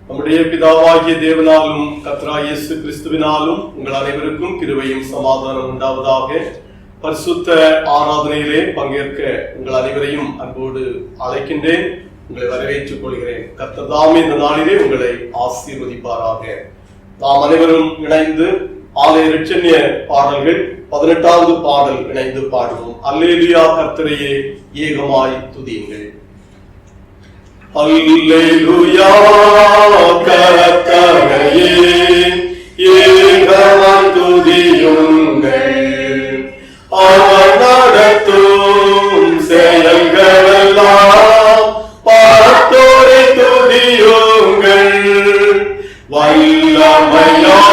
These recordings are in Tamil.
நம்முடைய பிதாவாகிய தேவனாலும் கர்த்தராகிய இயேசு கிறிஸ்துவினாலும் உங்கள் அனைவருக்கும் கிருபையும் சமாதானம் உண்டாவதாக. பரிசுத்த ஆராதனையிலே பங்கேற்க உங்கள் அனைவரையும் அன்போடு அழைக்கின்றேன். உங்களை வரவேற்றுக் கொள்கிறேன். கர்த்தர் தாமே இந்த நாளிலே உங்களை ஆசீர்வதிப்பாராக. நாம் அனைவரும் இணைந்து ஆலய இரட்சண்ய பாடல்கள் 18வது பாடல் இணைந்து பாடுவோம். அல்லேலூயா கர்த்தரையே ஏகமாய் துதியுங்கள். அல்லேலூயா கர்த்தரையே ஏகமாய் துதியுங்கள். அவர் நடத்தும் செயல்களெல்லாம் பார்த்தோரை துதியுங்கள். வல்லமையாய்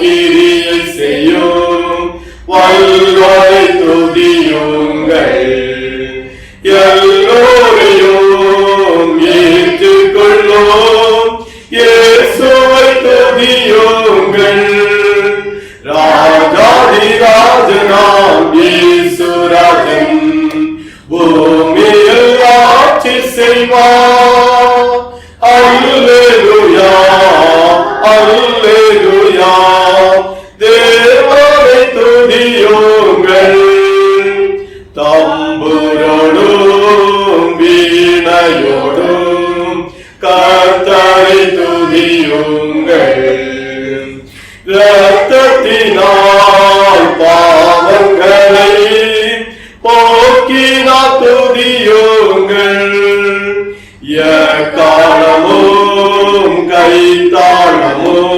கிரியை செய்யும் வல்லோரை துதியுங்கள். எல்லோரையும் ஏற்றுக்கொள்ளும் இயேசுவை துதியுங்கள். ராஜாதி ராஜனாம் இயேசுராஜன் பூமியில் ஆட்சி செய்வார். அல்லேலூயா அல்லேலூயா தேவனை துதியுங்கள். தம்புரோடும் வீணையோடும் கர்த்தரை துதியுங்கள். இரத்தத்தினால் பாவங்களை போக்கினார் துதியுங்கள். எக்காலமும் கைத்தாளமும்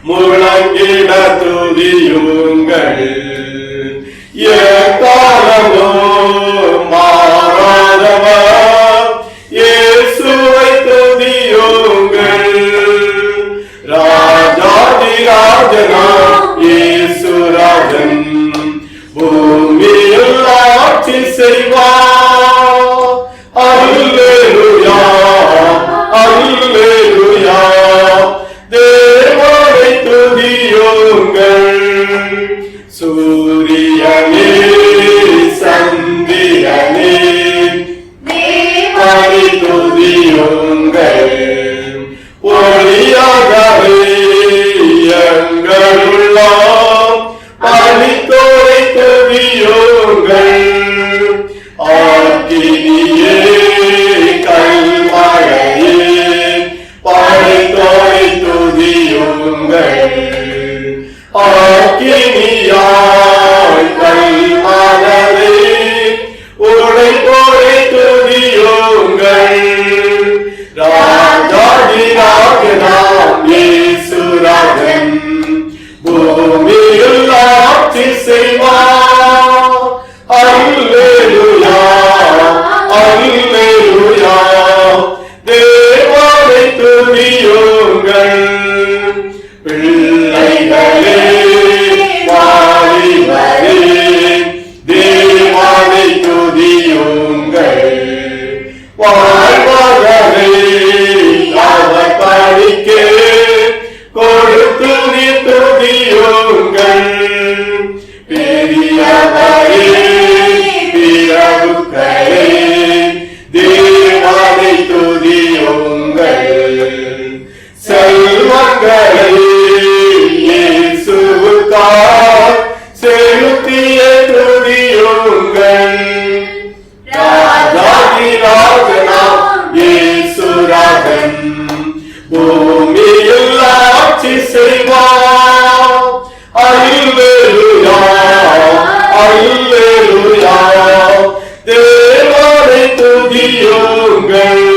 முழங்கிட துதியுங்கள். எக்காலமும் மாறாதவர் இயேசுவை துதியுங்கள். ராஜாதி ராஜனாம் இயேசுராஜன் பூமியில் ஆட்சி செய்வார். அல்லேலூயா அல்லேலூயா தேவனை துதியுங்கள். சூரியனே சந்திரனே தேவனை துதியுங்கள். ஒளியாகவே எங்களுள்ளாம் பணித்தோரை துதியுங்கள். ஆக்கினியே கல்மழையே பணித்தோரை துதியுங்கள். ஆக்கினியாய் கல்மழையே உடைப்போரை துதியுங்கள். ராஜாதி ராஜனாம் இயேசுராஜன் பூமியில் ஆட்சி செய்வார். அல்லேலூயா அல்லேலூயா தேவனை துதியுங்கள். பிள்ளைகளே வாலிபரே தேவனை துதியுங்கள். வாழ்வதே அவர் பணிக்கு கொடுத்து நீ துதியுங்கள். பெரியவரே பிறவுகளே தேவனை துதியுங்கள். செல்வங்களை இயேசுவுக்காய் செலுத்திய துதியுங்கள். ராஜாதி ராஜனாம் இயேசுராஜன் பூமியில் ஆட்சி செய்வார். அல்லேலூயா அல்லேலூயா தேவனை துதியுங்கள்.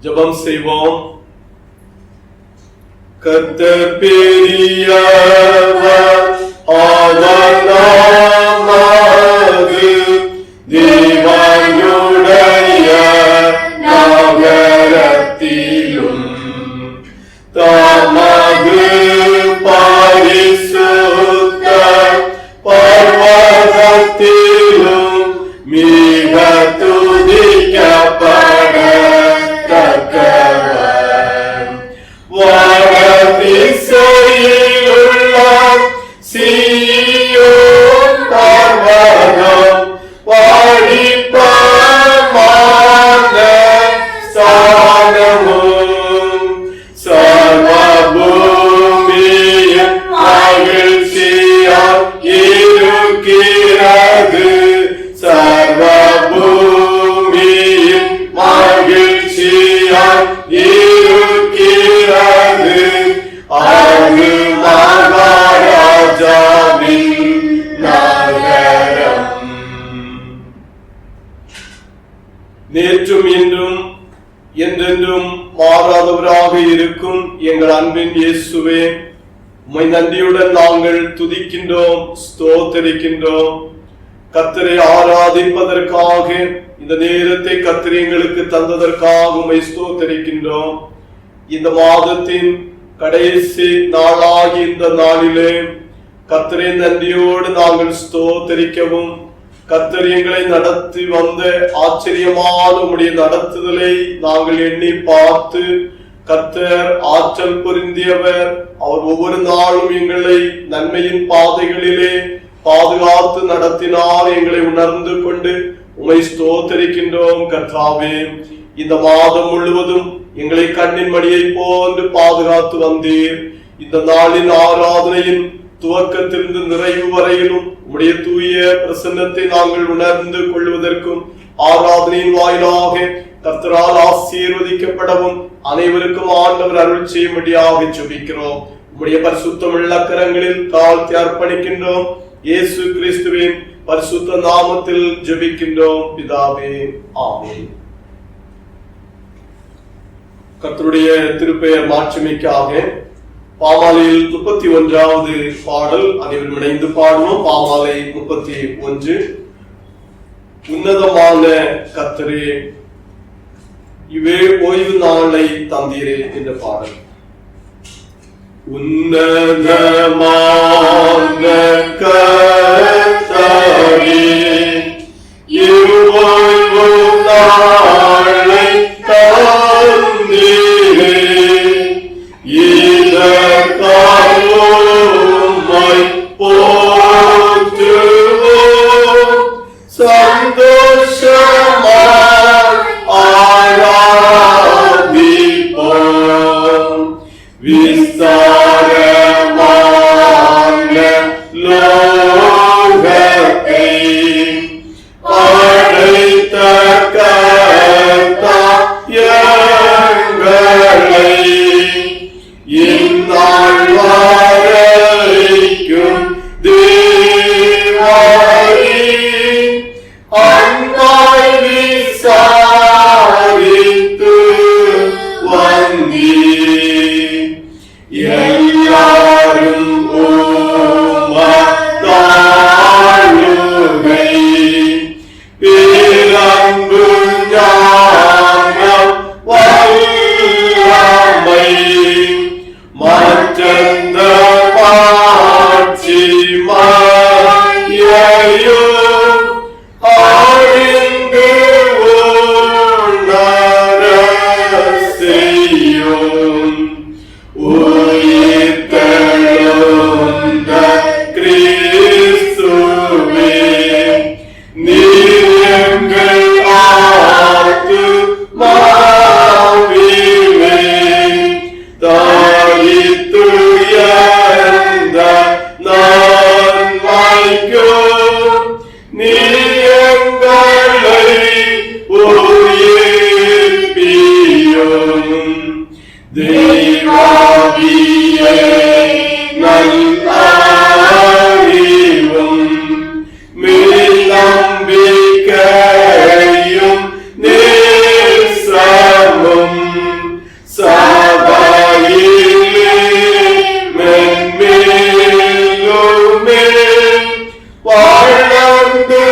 ஜெபம் செய்வோம். கர்த்தர் பெரியவர் அவர் நாமது தேவ நேற்றும் இன்றும் என்றென்றும் மாறாதவராக இருக்கும் எங்கள் அன்பின் இயேசுவே, உம்மை நன்றியுடன் நாங்கள் துதிக்கின்றோம், ஸ்தோத்தரிக்கின்றோம். கர்த்தரை ஆராதிப்பதற்காக இந்த நேரத்தை கர்த்தர் எங்களுக்கு தந்ததற்காக உம்மை ஸ்தோத்தரிக்கின்றோம். இந்த மாதத்தின் கடைசி நாளாகி இந்த நாளிலே கர்த்தரை நன்றியோடு நாங்கள் ஸ்தோத்தரிக்கவும், கர்த்தர் எங்களை நடத்தி வந்த ஆச்சரியமான உம்முடைய நடத்துதலை நாங்கள் எண்ணி பார்த்து, கர்த்தர் ஆற்றல் பொருந்தியவர், அவர் ஒவ்வொரு நாளும் எங்களை நன்மையின் பாதைகளிலே பாதுகாத்து நடத்தினார், எங்களை உணர்ந்து கொண்டு உம்மை ஸ்தோத்தரிக்கின்றோம். கர்த்தாவே, இந்த மாதம் முழுவதும் எங்களை கண்ணின் மணியை போன்று பாதுகாத்து வந்தீர். இந்த நாளின் ஆராதனையின் துவக்கத்திலிருந்து நிறைவு வரையிலும் உம்முடைய தூய பிரசன்னத்தை நாங்கள் உணர்ந்து கொள்வதற்கும், ஆராதனையின் வாயிலாக கர்த்தரால் ஆசீர்வதிக்கப்படவும் அனைவருக்கும் ஆண்டவர் அருள் செய்யும்படியாக ஜெபிக்கிறோம். உம்முடைய பரிசுத்தமுள்ள கரங்களில் தாழ்த்தி அர்ப்பணிக்கின்றோம். இயேசு கிறிஸ்துவின் பரிசுத்த நாமத்தில் ஜெபிக்கின்றோம் பிதாவே, ஆமென். கர்த்தருடைய திருப்பெயர் மாட்சிமைக்காக பாமாலையில் 31வது பாடல் அனைவரும் இணைந்து பாடுவோம். பாமாலை 31. உன்னதமான கர்த்தரே, இவே ஓய்வு நாளை தந்தீரே என்ற பாடல். உன்னதமான கர்த்தரே, இவ்வோய்வு நாளை தந்தீரே, இதற்காக உம்மை போற்றுவோம், சந்தோஷமாய் ஆராதிப்போம். விஸ்தாரமான லோகத்தை படைத்த கர்த்தர் எங்களை இந்நாள் வரைக்கும் தேவாரி அன்பாய் விசாரித்து வந்தீர். எல்லாரும் உமதாளுகை பேரன்பு ஞானம் வல்லமை மற்றந்த மாட்சி மாயையும் ஆழ்ந்து உணர செய்யும். உயிர்த்தெழுந்த கிறிஸ்துவே, நீர் எங்கள் ஆத்துமாவிலே தாயித்துயர்ந்த நன்மைக்கும் நீர் எங்களை உயிர்ப்பியும். தெய்வாவியே நல்லறிவும் நம்பிக்கையும் நேசமும் சபையிலே மென்மேலுமே வளர்ந்து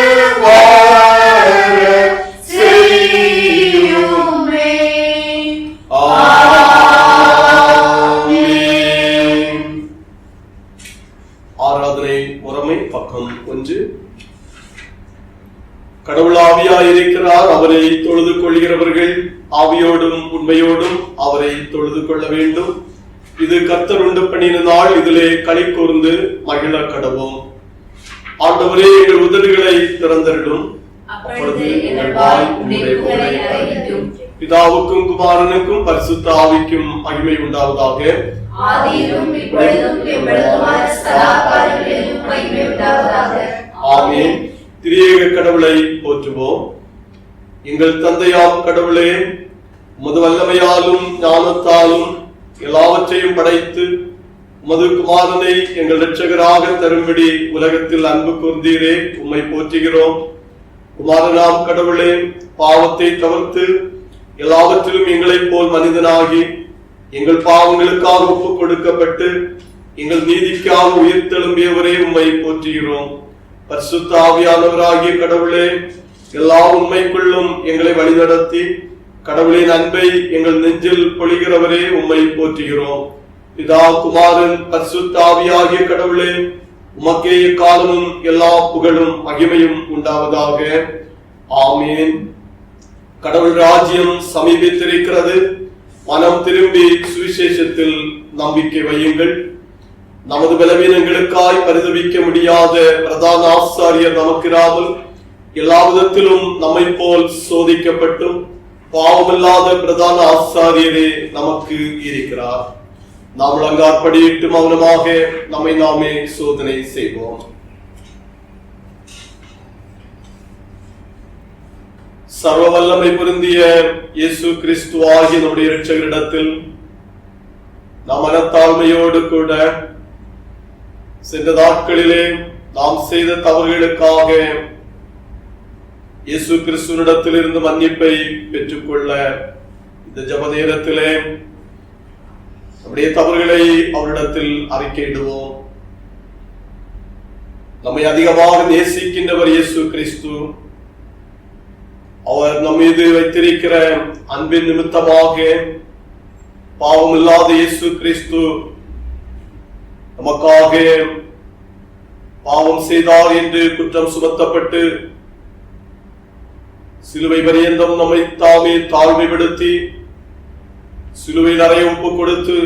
வர செய்யுமே. ஆராதனை முறைமை பக்கம் 1. கடவுள் ஆவியாயிருக்கிறார், அவரை தொழுது கொள்கிறவர்கள் ஆவியோடும் உண்மையோடும் அவரை தொழுது கொள்ள வேண்டும். இது கர்த்தர் உண்டு பண்ணின நாள், இதிலே களி கூர்ந்து மகிழ கடவோம். ஆண்டவரே, எங்கள் உதடுகளை திறந்தருளும், அப்பொழுது எங்கள் வாய் உம்முடைய புகழை அறிவிக்கும். பிதாவுக்கும் குமாரனுக்கும் பரிசுத்த ஆவிக்கும் மகிமை உண்டாவதாக. ஆதியிலும் இப்பொழுதும் எப்பொழுதுமாய் சதா காலங்களிலும் மகிமை உண்டாவதாக. ஆமென். திரியேக கடவுளை போற்றுவோம். எங்கள் தந்தையாம் கடவுளே, உமது வல்லமையாலும் ஞானத்தாலும் எல்லாவற்றையும் படைத்து உமது குமாரனை எங்கள் இரட்சகராக தரும்படி உலகத்தில் அன்பு கூர்ந்தீரே, உம்மை போற்றுகிறோம். குமாரனாம் கடவுளே, பாவத்தை தவிர்த்து எல்லாவற்றிலும் எங்களைப் போல் மனிதனாகி எங்கள் பாவங்களுக்காக ஒப்புக் கொடுக்கப்பட்டு எங்கள் நீதிக்காக உயிர்த்தெழும்பியவரே உம்மை போற்றுகிறோம். பரிசுத்த ஆவியானவராகிய கடவுளே, எல்லா உண்மைக்குள்ளும் எங்களை வழிநடத்தி கடவுளின் அன்பை எங்கள் நெஞ்சில் பொழிகிறவரே உம்மை போற்றுகிறோம். பிதா, குமாரன், பரிசுத்த ஆவியாகிய கடவுளே, உமக்கே எக்காலமும் எல்லா புகழும் மகிமையும் உண்டாவதாக. ஆமீன். கடவுள் ராஜ்யம் சமீபித்திருக்கிறது. மனம் திரும்பி சுவிசேஷத்தில் நம்பிக்கை வையுங்கள். நமது பலவீனங்களுக்காய் பரிதவிக்க முடியாத பிரதான ஆசாரியர் நமக்கிராமல் எல்லா விதத்திலும் நம்மை போல் சோதிக்கப்பட்டும் பாவமில்லாத பிரதான ஆசாரியரே நமக்கு இருக்கிறார். நாம் முழங்காற்படியிட்டு மௌனமாக நம்மை நாமே சோதனை செய்வோம். சர்வ வல்லமை பொருந்திய இயேசு கிறிஸ்து ஆகிய நம்முடைய இரட்சகரிடத்தில் நாம் மனத்தாழ்மையோடு கூட சென்ற நாட்களிலே நாம் செய்த தவறுகளுக்காக இயேசு கிறிஸ்துவினிடத்தில் இருந்து மன்னிப்பை பெற்றுக்கொள்ள இந்த ஜெப நேரத்திலே நம்முடைய தவறுகளை அவரிடத்தில் அறிக்கையிடுவோம். நம்மை அதிகமாக நேசிக்கின்றவர் இயேசு கிறிஸ்து. அவர் நம் மீது வைத்திருக்கிற அன்பின் நிமித்தமாக பாவமில்லாத இயேசு கிறிஸ்து நமக்காக பாவம் செய்தார் என்று குற்றம் சுமத்தப்பட்டு சிலுவை பரியந்தம் நம்மை தாமே தாழ்மைப்படுத்தி சிலுவையில் அறைய ஒப்பு கொடுத்து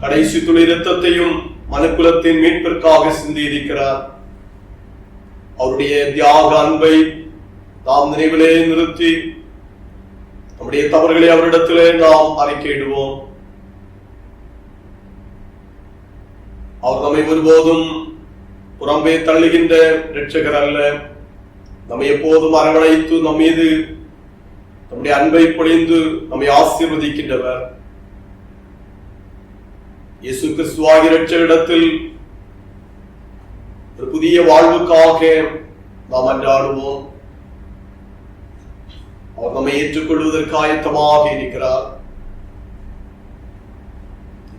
கடைசி துளி இரத்தத்தையும் மனுக்குலத்தின் மீட்பிற்காக சிந்தியிருக்கிறார். அவருடைய தியாக அன்பை நாம் நினைவிலே நிறுத்தி நம்முடைய தவறுகளை அவரிடத்திலே நாம் அறிக்கையிடுவோம். அவர் நம்மை ஒருபோதும் புறம்பே தள்ளுகின்ற இரட்சகர் அல்ல. நம்மை எப்போதும் அரவணைத்து நம் மீது நம்முடைய அன்பை பொழிந்து நம்மை ஆசீர்வதிக்கின்றவர். இயேசு கிறிஸ்துவாகிய இரட்சகரிடத்தில் ஒரு புதிய வாழ்வுக்காக நாம் அன்றாடுவோம். அவர் நம்மை ஏற்றுக்கொள்வதற்கு ஆயத்தமாக இருக்கிறார்.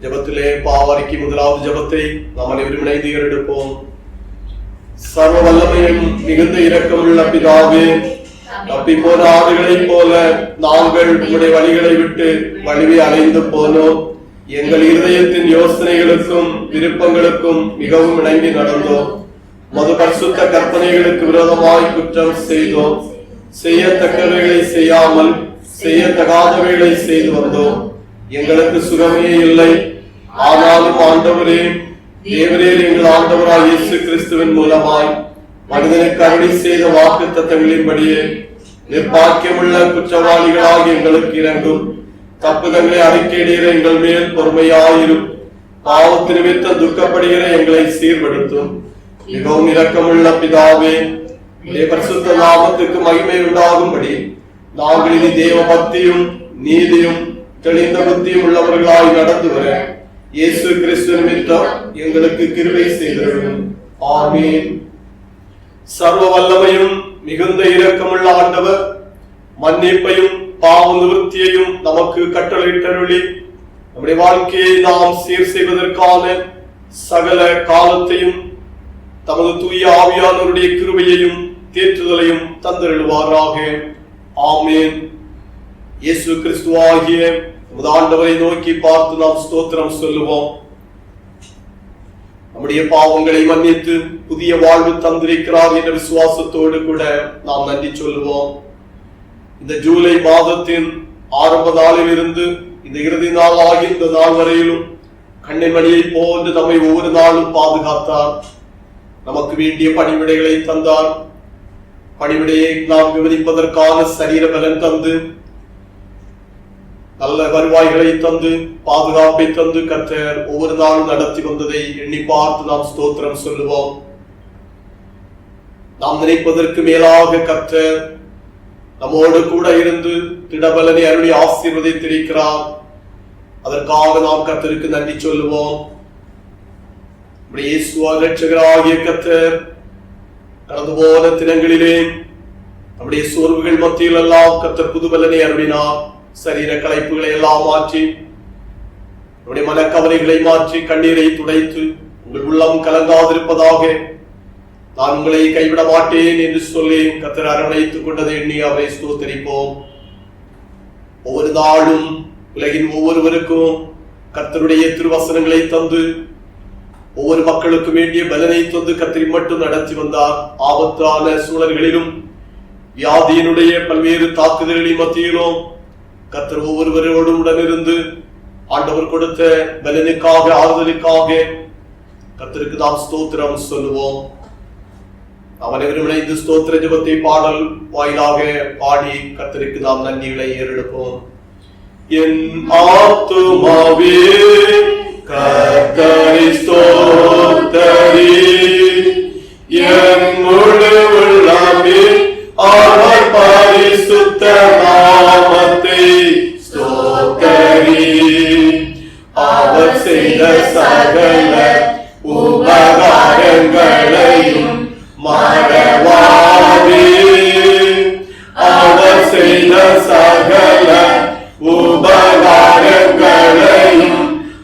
ஜபத்திலே பாவரிக்கு முதலாவது ஜபத்தை நாம் அனைவரும் இணைந்து எடுப்போம். சர்வ வல்லமையும் மிகுந்த இரக்கமுள்ள பிதாவே, தப்பி போன ஆடுகளைப் போல நாங்கள் உங்களுடைய வழிகளை விட்டு வழிவி அலைந்து போனோம். எங்கள் இருதயத்தின் யோசனைகளுக்கும் விருப்பங்களுக்கும் மிகவும் இணங்கி நடந்தோம். மது பரிசுத்த கற்பனைகளுக்கு விரோதமாய் குற்றம் செய்தோம். செய்யத்தக்கவைகளை செய்யாமல் செய்யத்தகாதவைகளை செய்து வந்தோம். எங்களுக்கு சுகமே இல்லை. ஆனாலும் ஆண்டவரே, தேவரீர் எங்கள் ஆண்டவராய் இயேசு கிறிஸ்துவின் மூலமாய் மனிதனுக்கு அருளி செய்த வாக்கு தத்தங்களின்படியே நிர்பாக்கியமுள்ள குற்றவாளிகளாக எங்களுக்கு இறங்கும். தப்புதங்களை அறிக்கையிடுகிற எங்கள் மேல் பொறுமையாயிரும். பாவத்து நிமித்தம் துக்கப்படுகிற எங்களை சீர்படுத்தும். மிகவும் இரக்கமுள்ள பிதாவே, பரிசுத்த நாமத்துக்கு மகிமை உண்டாகும்படி நாங்கள் இனி தேவ பக்தியும் நீதியும் தெளிந்த புத்தியும் உள்ளவர்களாய் நடந்து வர இயேசு கிறிஸ்து நிமித்தம் எங்களுக்கு கிருபை செய்தருளும். ஆமீன். சர்வ வல்லமையும் மிகுந்த இரக்கமுள்ள ஆண்டவர் மன்னிப்பையும் பாவ நிவர்த்தியையும் நமக்கு கட்டளையிட்டருளி நம்முடைய வாழ்க்கையை நாம் சீர் செய்வதற்கான சகல காலத்தையும் தமது தூய ஆவியானவருடைய கிருபையையும் தேற்றுதலையும் தந்தருளுவாராக. ஆமீன். இயேசு கிறிஸ்துவாகிய ஆண்டவரை நோக்கி பார்த்து நாம் ஸ்தோத்திரம் சொல்லுவோம். நம்முடைய பாவங்களை மன்னித்து புதிய வாழ்வு தந்திருக்கிறார் என்ற விசுவாசத்தோடு கூட நாம் நன்றி சொல்லுவோம். இந்த ஜூலை மாதத்தின் ஆரம்ப நாளில் இருந்து இந்த இறுதி நாள் ஆகிய இந்த நாள் வரையிலும் கண்ணின் மணியை போன்று நம்மை ஒவ்வொரு நாளும் பாதுகாத்தார். நமக்கு வேண்டிய பணிவிடைகளை தந்தார். பணிவிடையை நாம் விவரிப்பதற்கான சரீர பலன் தந்து நல்ல வருவாய்களை தந்து பாதுகாப்பை தந்து கர்த்தர் ஒவ்வொரு நாளும் நடத்தி வந்ததை எண்ணி பார்த்து நாம் ஸ்தோத்திரம் சொல்லுவோம். நாம் நினைப்பதற்கு மேலாக கர்த்தர் நம்மோடு கூட இருந்து திடபலனை அருளி ஆசீர்வதித்திருக்கிறார். அதற்காக நாம் கர்த்தருக்கு நன்றி சொல்லுவோம். இரட்சகராகிய கர்த்தர் கடந்து போன தினங்களிலே நம்முடைய சோர்வுகள் மத்தியில் எல்லாம் கர்த்தர் புதுபலனை அருளினார். சரீர களைப்புகளை எல்லாம் மாற்றி, நம்முடைய மனக்கவலைகளை மாற்றி, கண்ணீரை துடைத்து, உங்கள் உள்ளம் கலங்காதிருப்பதாக, நான் உங்களை கைவிட மாட்டேன் என்று சொல்லி கர்த்தர் அரவணைத்துக் கொண்டதை எண்ணி அவரை ஸ்தோத்தரிப்போம். ஒவ்வொரு நாளும் உலகின் ஒவ்வொருவருக்கும் கர்த்தருடைய திருவசனங்களை தந்து, ஒவ்வொரு மக்களுக்கும் வேண்டிய பலனை தந்து கர்த்தர் மட்டும் நடத்தி வந்தார். ஆபத்தான சூழல்களிலும் வியாதியினுடைய பல்வேறு தாக்குதல்களின் மத்தியிலும் கர்த்தர் ஒவ்வொருவரோடும் உடனிருந்து ஆண்டவர் கொடுத்த பலனுக்காக, ஆறுதலுக்காக கர்த்தருக்கு நாம் ஸ்தோத்திரம் சொல்லுவோம். அவனைவரும் இணைந்து ஸ்தோத்திர ஜெபத்தை பாடல் வாயிலாக பாடி கர்த்தருக்கு நாம் நன்றிகளை ஏறெடுப்போம். என் ஆத்துமாவே கர்த்தரை ஸ்தோத்தரி, என் முழு உள்ளமே அவர் பரிசுத்த நாமத்தை ஸ்தோத்தரி. அவர் செய்த சகல உபகாரங்களையும் மறவாதே, அவர் செய்த சகல உபகாரங்களையும்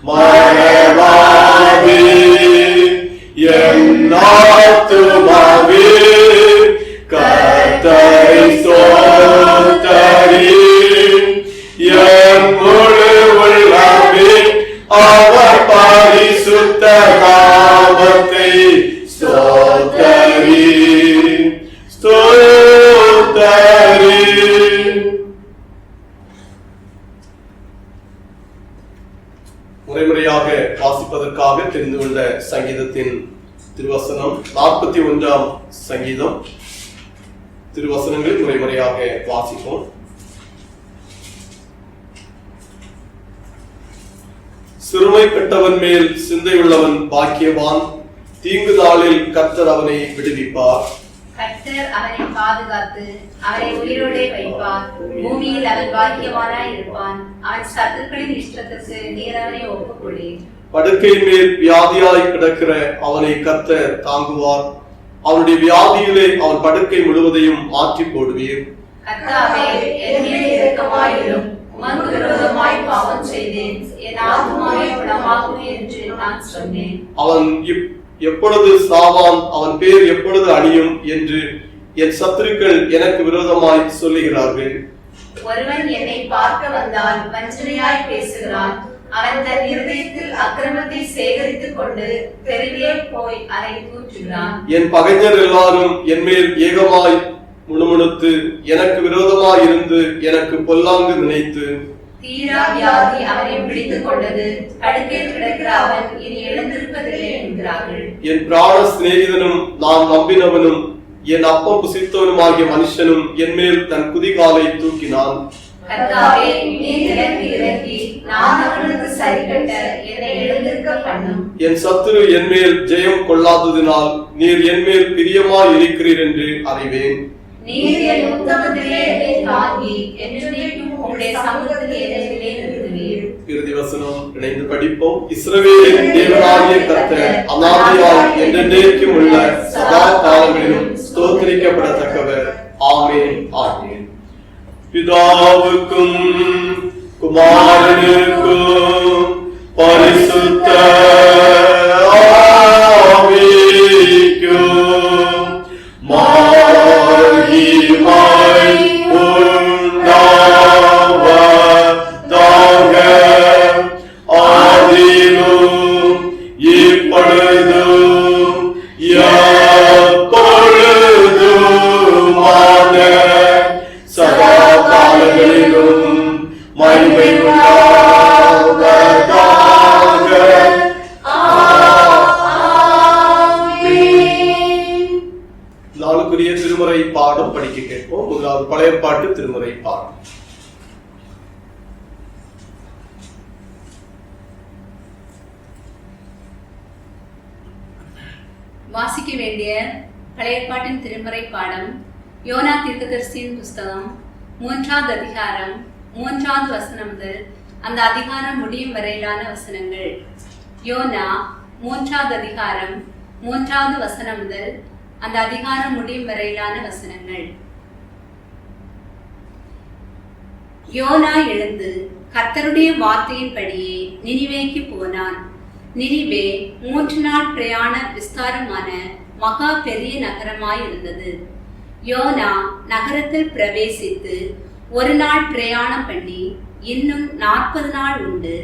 மறவாதே. என் ஆத்துமாவே கர்த்தரை ஸ்தோத்தரி, என் முழு உள்ளமே அவர் பரிசுத்த நாமத்தை ஸ்தோத்தரி, ஸ்தோத்தரி. முறைமுறையாக வாசிப்பதற்காக தெரிந்து கொண்ட சங்கீதத்தின் திருவசனம் 41ஆம் சங்கீதம். திருவசனங்கள் முறைமுறையாக வாசிப்போம். சிறுமைப்பட்டவன் மேல் சிந்தையுள்ளவன் பாக்கியவான், தீங்கு நாளில் கர்த்தர் அவனை விடுவிப்பார். கர்த்தர் அவனை பாதுகாத்து அவனை உயிரோடே வைப்பார். பூமியில் அவன் பாக்கியவானாய் இருப்பான். அவன் சத்துருக்களின் இஷ்டத்துக்கு நீர் அவனை ஒப்புக்கொள்ளீர். படுக்கையின் மேல் வியாதியாய் கிடக்கிற அவனை கர்த்தர் தாங்குவார். அவனுடைய வியாதியிலே அவன் படுக்கை முழுவதையும் மாற்றி போடுவீர். கர்த்தாவே, என் மேல் இரக்கமாயிரும். உமக்கு விரோதமாய் பாவம் செய்தேன். என் ஆத்துமாவை குணமாக்கும் என்று நான் சொன்னேன். அவன் எப்பொழுது சாவான், அவன் பேர் எப்பொழுது அழியும் என்று என் சத்துருக்கள் எனக்கு விரோதமாய் சொல்லுகிறார்கள். ஒருவன் என்னை பார்க்க வந்தால் வஞ்சனையாய் பேசுகிறான். அவன் தன் இருதயத்தில் அக்கிரமத்தை சேகரித்துக் கொண்டு தெருவிலே போய் அதை தூற்றுகிறான். என் பகைஞர் எல்லாரும் என் மேல் ஏகமாய் முணுமுணுத்து எனக்கு விரோதமாய் இருந்து எனக்கு பொல்லாங்கு நினைத்து, தீரா வியாதி அவனை பிடித்துக் கொண்டது. படுக்கையில் கிடக்கிற அவன் இனி எழுந்திருப்பதில்லை என்கிறார்கள். என் பிராண சிநேகிதனும் நான் நம்பினவனும் என் அப்பம் புசித்தவனுமாகிய மனுஷனும் என் மேல் தன் குதிகாலை தூக்கினான். கர்த்தாவே, நீர் எனக்கு இறங்கி நான் அவனுக்கு சரிகட்ட என்னை எழுந்திருக்க பண்ணும். என் சத்துரு என் மேல் ஜெயம் கொள்ளாததினால் நீர் என் மேல் பிரியமாய் இருக்கிறீர் என்று அறிவேன். நீர் என் உத்தமத்திலே என்னை தாங்கி என்றென்றைக்கும் உம்முடைய சமூகத்திலே என்னை நிலைநிறுத்துவீர். இறுதி வசனம் இணைந்து படிப்போம். இஸ்ரவேலின் தேவனாகிய கர்த்தர் அநாதியாய் என்றென்றைக்கும் உள்ள சதா காலங்களிலும் ஸ்தோத்திரிக்கப்படத்தக்கவர். ஆமென், ஆமென். பிதாவுக்கும் குமாரனுக்கும் பரிசுத்த ஆவிக்கும் மகிமை உண்டாவதாக, ஆதியிலும் இப்பொழுதும் எப்பொழுதுமான சதா காலங்களிலும் மகிமை உண்டாவதாக. நாளுக்குரிய திருமுறை பாடம் படிக்க கேட்போம். முதலாவது பழைய பாட்டு திருமுறை பாடம். வாசிக்க வேண்டிய பழைய பாட்டின் திருமுறை பாடம் யோனா தீர்க்கதரிசியின் புஸ்தகம் 3வது அதிகாரம் 3வது வசனம் முதல் அந்த அதிகாரம் முடியும் வரையிலான வசனங்கள். யோனா 3வது அதிகாரம் 3வது வசனம் முதல் அந்த அதிகாரம் முடியும் வரையிலான வசனங்கள். யோனா எழுந்து கர்த்தருடைய வார்த்தையின்படியே நினிவேக்கு போனான். நினிவே 3 நாள் பிரயாண விஸ்தாரமான மகா பெரிய நகரமாயிருந்தது. யோனா நகரத்தில் பிரவேசித்து 1 நாள் பிரயாணம் பண்ணி இன்னும் 40 நாள் உண்டு,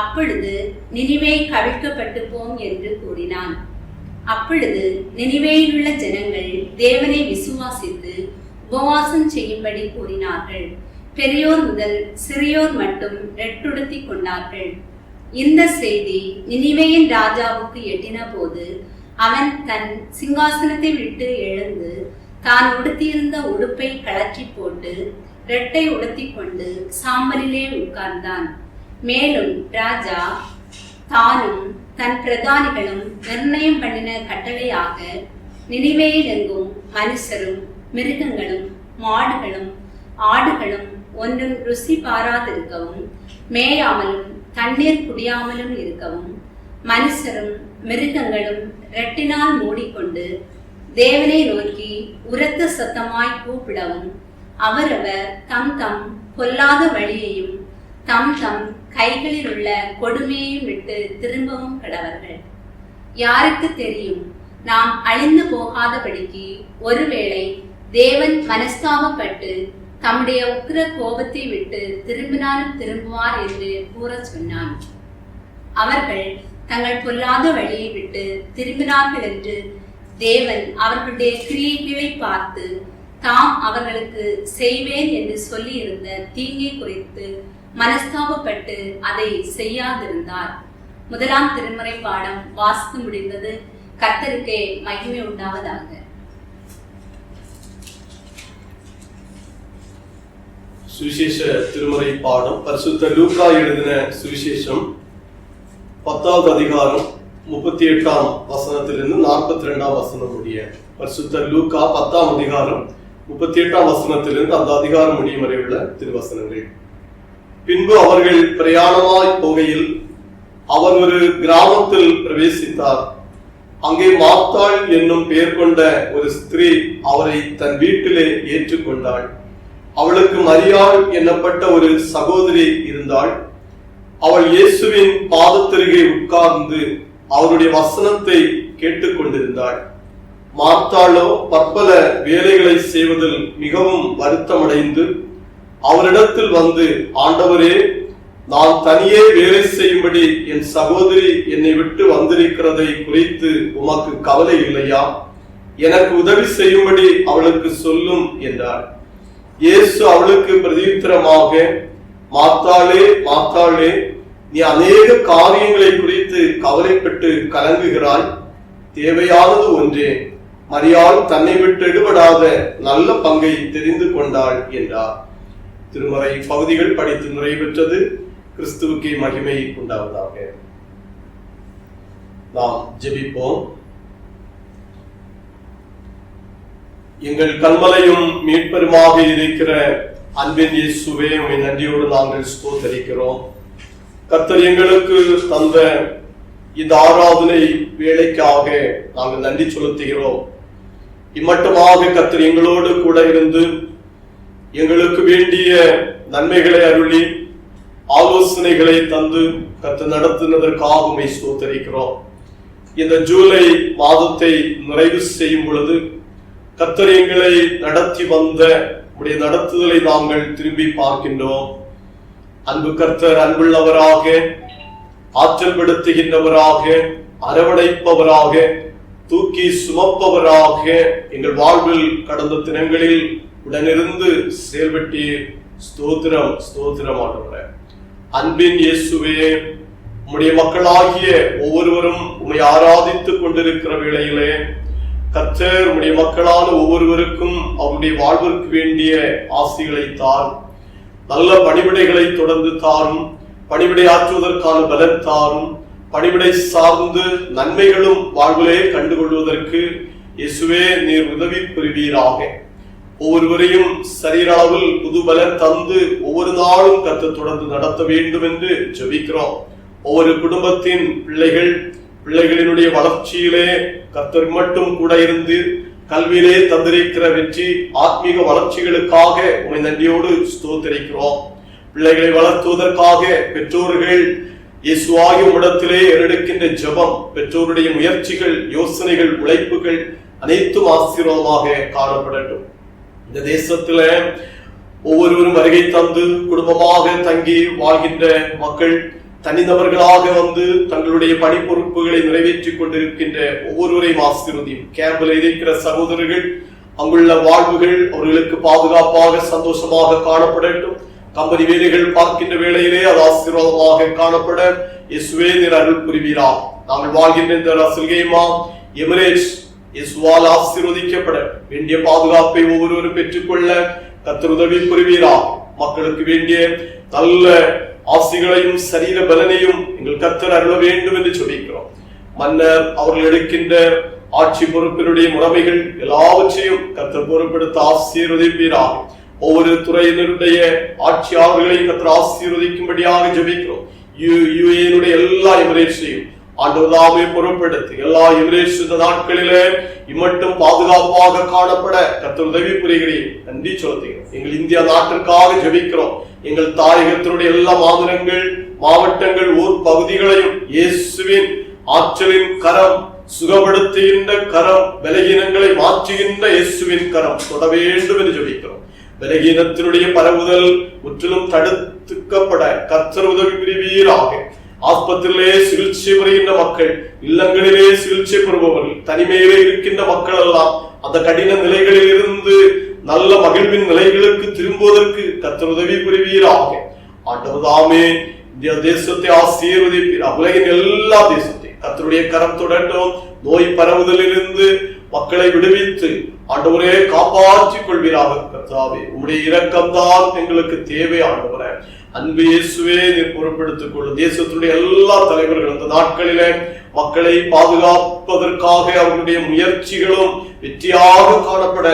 அப்பொழுது நினிவே கவிழ்க்கப்பட்டு போம் என்று கூறினான். அப்பொழுது நினிவேயில் உள்ள ஜனங்கள் தேவனை விசுவாசித்து உபவாசம் செய்யும்படி கூறினார்கள். பெரியோர் முதல் சிறியோர் மட்டும் ரெட்டுடுத்தி கொண்டார்கள். இந்த செய்தி நினிவேயின் ராஜாவுக்கு எட்டின போது அவன் தன் சிங்காசனத்தை விட்டு எழுந்து தான் உடுத்தியிருந்த உடுப்பை கழற்றி போட்டு ரெட்டை உடுத்தி கொண்டு சாம்பலிலே உட்கார்ந்தான். மேலும் ராஜா தானும் தன் பிரதானிகளும் நிர்ணயம் பண்ணின கட்டளையாக நினிவேயில் எங்கும் மனுஷரும் மிருகங்களும் மாடுகளும் ஆடுகளும் ஒன்றும் ருசி பாராதிருக்கவும், மேயாமலும் தண்ணீர் குடியாமலும் இருக்கவும், மனுஷரும் மிருகங்களும் ரெட்டினால் மூடிக்கொண்டு தேவனை நோக்கி உரத்த சத்தமாய் கூப்பிடவும், அவரவர் தம் தம் பொல்லாத வழியையும் தம் தம் கைகளில் உள்ள கொடுமையையும் விட்டு திரும்பவும் கடவர்கள். யாருக்கு தெரியும், நாம் அழிந்து போகாதபடிக்கு ஒருவேளை தேவன் மனஸ்தாபப்பட்டு தம்முடைய உக்கிர கோபத்தை விட்டு திரும்பினாலும் திரும்புவார் என்று கூற சொன்னான். அவர்கள் தங்கள் பொல்லாத வழியை விட்டு திரும்பினார்கள் என்று தேவன் அவர்களுடைய கிரியைகளை பார்த்து தாம் அவர்களுக்கு செய்வேன் என்று சொல்லி இருந்த தீங்கை குறித்து மனஸ்தாபப்பட்டு அதை செய்யாதிருந்தார். 1 திருமுறை பாடம் வாசித்து முடிந்தது. கர்த்தருக்கே மகிமை உண்டாவதாக. சுவிசேஷ திருமறை பாடம் பரிசுத்த லூக்கா எழுதின சுவிசேஷம் 10வது அதிகாரம் 38ஆம் வசனத்திலிருந்து 42ஆம் வசனம் முடிய. பரிசுத்த லூக்கா 10ஆம் அதிகாரம் 38ஆம் வசனத்திலிருந்து அந்த அதிகாரம் முடியும் வரை உள்ள திருவசனங்கள். பின்பு அவர்கள் பிரயாணமாய் போகையில் அவர் ஒரு கிராமத்தில் பிரவேசித்தார். அங்கே மார்த்தாள் என்னும் பெயர் கொண்ட ஒரு ஸ்திரீ அவரை தன் வீட்டிலே ஏற்றுக்கொண்டாள். அவளுக்கு மரியாள் என்னப்பட்ட ஒரு சகோதரி இருந்தாள். அவள் இயேசுவின் பாதத்தருகே உட்கார்ந்து அவருடைய வசனத்தை கேட்டுக்கொண்டிருந்தாள். மார்த்தாளோ பற்பல வேலைகளை செய்வதில் மிகவும் வருத்தமடைந்து அவரிடத்தில் வந்து, ஆண்டவரே, நான் தனியே வேலை செய்யும்படி என் சகோதரி என்னை விட்டு வந்திருக்கிறதை குறித்து உமக்கு கவலை இல்லையா? எனக்கு உதவி செய்யும்படி அவளுக்கு சொல்லும் என்றார். இயேசு அவளுக்கு பிரதியுத்தரமாக, மார்த்தாளே, மார்த்தாளே, நீ அநேக காரியங்களை குறித்து கவலைப்பட்டு கலங்குகிறாய். தேவையானது ஒன்றே. மரியாள் தன்னை விட்டு எடுபடாத நல்ல பங்கை தெரிந்து கொண்டாள் என்றார். திருமறை பகுதிகள் படித்து நிறைவேற்றது. கிறிஸ்துவுக்கே மகிமை உண்டாவதாக. நாம் ஜெபிப்போம். எங்கள் கண்மலையும் மீட்பருமாக இருக்கிற அன்பின் இயேசுவே, உம்மை நன்றியோடு நாங்கள் ஸ்தோத்தரிக்கிறோம். கர்த்தர் எங்களுக்கு தந்த இந்த ஆராதனை வேலைக்காக நாங்கள் நன்றி செலுத்துகிறோம். இம்மட்டுமாக கர்த்தர் எங்களோடு கூட இருந்து எங்களுக்கு வேண்டிய நன்மைகளை அருளி ஆலோசனைகளை தந்து கர்த்தர் நடத்தினதற்காக உம்மை ஸ்தோத்தரிக்கிறோம். இந்த ஜூலை மாதத்தை நிறைவு செய்யும் பொழுது கர்த்தர் எங்களை நடத்தி வந்த உடைய நடத்துதலை நாங்கள் திரும்பி பார்க்கின்றோம். அன்பு கர்த்தர் அன்புள்ளவராக, ஆற்றல் படுத்துகின்றவராக, அரவணைப்பவராக, தூக்கி சுமப்பவராக எங்கள் வாழ்வில் கடந்த தினங்களில் உடனிருந்து செயல்பட்டு ஸ்தோத்திரம் ஸ்தோத்திரம் ஆண்டவரே. அன்பின் இயேசுவே, உம்முடைய மக்களாகிய ஒவ்வொருவரும் உம்மை ஆராதித்துக் கொண்டிருக்கிற வேளையிலே கர்த்தர் உம்முடைய மக்களான ஒவ்வொருவருக்கும் அவருடைய வாழ்விற்கு வேண்டிய ஆசைகளை தார். நல்ல பணிவிடைகளை தொடர்ந்து தாரும். பணிவிடை ஆற்றுவதற்கான பலன் தாரும். பணிவிடை சார்ந்து நன்மைகளும் வாழ்விலே கண்டுகொள்வதற்கு இயேசுவே நீர் உதவி புரிவீராக. ஒவ்வொருவரையும் சரீரளவில் புது பலன் தந்து ஒவ்வொரு நாளும் கர்த்தர் தொடர்ந்து நடத்த வேண்டும் என்று ஜெபிக்கிறோம். ஒவ்வொரு குடும்பத்தின் பிள்ளைகளினுடைய வளர்ச்சியிலே கர்த்தர் மட்டும் கூட இருந்து கல்வியிலே தந்திருக்கிற வெற்றி, ஆத்மீக வளர்ச்சிகளுக்காக உம்மை நன்றியோடு ஸ்தோத்திரிக்கிறோம். பிள்ளைகளை வளர்த்துவதற்காக பெற்றோர்கள் இயேசுவாகிய உம்மிடத்திலே ஏறெடுக்கின்ற ஜெபம், பெற்றோருடைய முயற்சிகள், யோசனைகள், உழைப்புகள் அனைத்தும் ஆசீர்வாதமாக காணப்படட்டும். இந்த தேசத்துல ஒவ்வொருவரும் வருகை தந்து குடும்பமாக தங்கி வாழ்கின்ற மக்கள், தனிநபர்களாக வந்து தங்களுடைய பணி பொறுப்புகளை நிறைவேற்றிக் கொண்டிருக்கின்ற ஒவ்வொருவரையும் ஆசீர்வதியும். கேம்பில் இருக்கிற சகோதரர்கள், அங்குள்ள வாழ்வுகள் அவர்களுக்கு பாதுகாப்பாக சந்தோஷமாக காணப்படட்டும். கம்பெனி வேலைகள் பார்க்கின்ற வேளையிலே அது ஆசீர்வாதமாக காணப்பட இயேசுவே நீர் அருள் புரிவீரா. நாங்கள் வாழ்கின்ற இந்த ரசல்கேமா எமிரேட்ஸ் இயேசுவால் ஆசீர்வதிக்கப்பட வேண்டிய பாதுகாப்பை ஒவ்வொருவரும் பெற்றுக்கொள்ள கர்த்தர் உதவி புரிவீரா. மக்களுக்கு வேண்டிய நல்ல ஆசிகளையும் சரீர பலனையும் எங்கள் கர்த்தர் அருள வேண்டும் என்று சொல்லிக்கிறோம். மன்னர் அவர்கள் எடுக்கின்ற ஆட்சி பொறுப்பினுடைய முறைமைகள் எல்லாவற்றையும் கர்த்தர் பொறுப்பெடுத்து ஆசீர்வதிப்பீராக. ஒவ்வொரு துறையினருடைய ஆட்சியாளர்களையும் கர்த்தர் ஆசீர்வதிக்கும்படியாக ஜெபிக்கிறோம். யுஏனுடைய எல்லா எமிரேட்ஸையும் ஆண்டவராமே பொறுப்பெடுத்து எல்லா எமிரேட்ஸ் இந்த நாட்களிலே இம்மட்டும் பாதுகாப்பாக காணப்பட கர்த்தர் உதவி புரிகிறேன். நன்றி செலுத்துகிறோம். எங்கள் இந்தியா நாட்டிற்காக ஜெபிக்கிறோம். எங்கள் தாயகத்தினுடைய எல்லா மாநிலங்கள், மாவட்டங்கள், ஊர் பகுதிகளையும் இயேசுவின் ஆற்றலின் கரம், சுகப்படுத்துகின்ற கரம், பலகீனங்களை மாற்றுகின்ற இயேசுவின் கரம் தொட வேண்டும் என்று ஜெபிக்கிறோம். பலகீனத்தினுடைய பரவுதல் முற்றிலும் தடுத்துக்கப்பட கர்த்தர் உதவி புரிவீராக. ஆஸ்பத்திரியிலே சிகிச்சை பெறுகின்ற மக்கள், இல்லங்களிலே சிகிச்சை பெறுபவர்கள், தனிமையிலே இருக்கின்ற மக்கள் எல்லாம் அந்த கடின நிலைகளில் இருந்து நல்ல மகிழ்வின் நிலைகளுக்கு திரும்புவதற்கு கர்த்தர் உதவி புரிவீராக. ஆண்டவர் தாமே இந்த தேசத்தை ஆசீர்வதிப்பீர். உலகின் எல்லா தேசத்தை கர்த்தருடைய கரம் தொடரும். நோய் பரவுதலிலிருந்து மக்களை விடுவித்து ஆண்டவரே காப்பாற்றிக் கொள்வீராக. கர்த்தாவே உம்முடைய இரக்கம்தான் எங்களுக்கு தேவை. ஆண்டவரே அன்பு இயேசுவே நீர் பொறுப்பெடுத்துக் கொள்ளும். தேசத்துடைய எல்லா தலைவர்களும் இந்த நாட்களிலே மக்களை பாதுகாப்பதற்காக அவர்களுடைய முயற்சிகளும் வெற்றியாக காணப்பட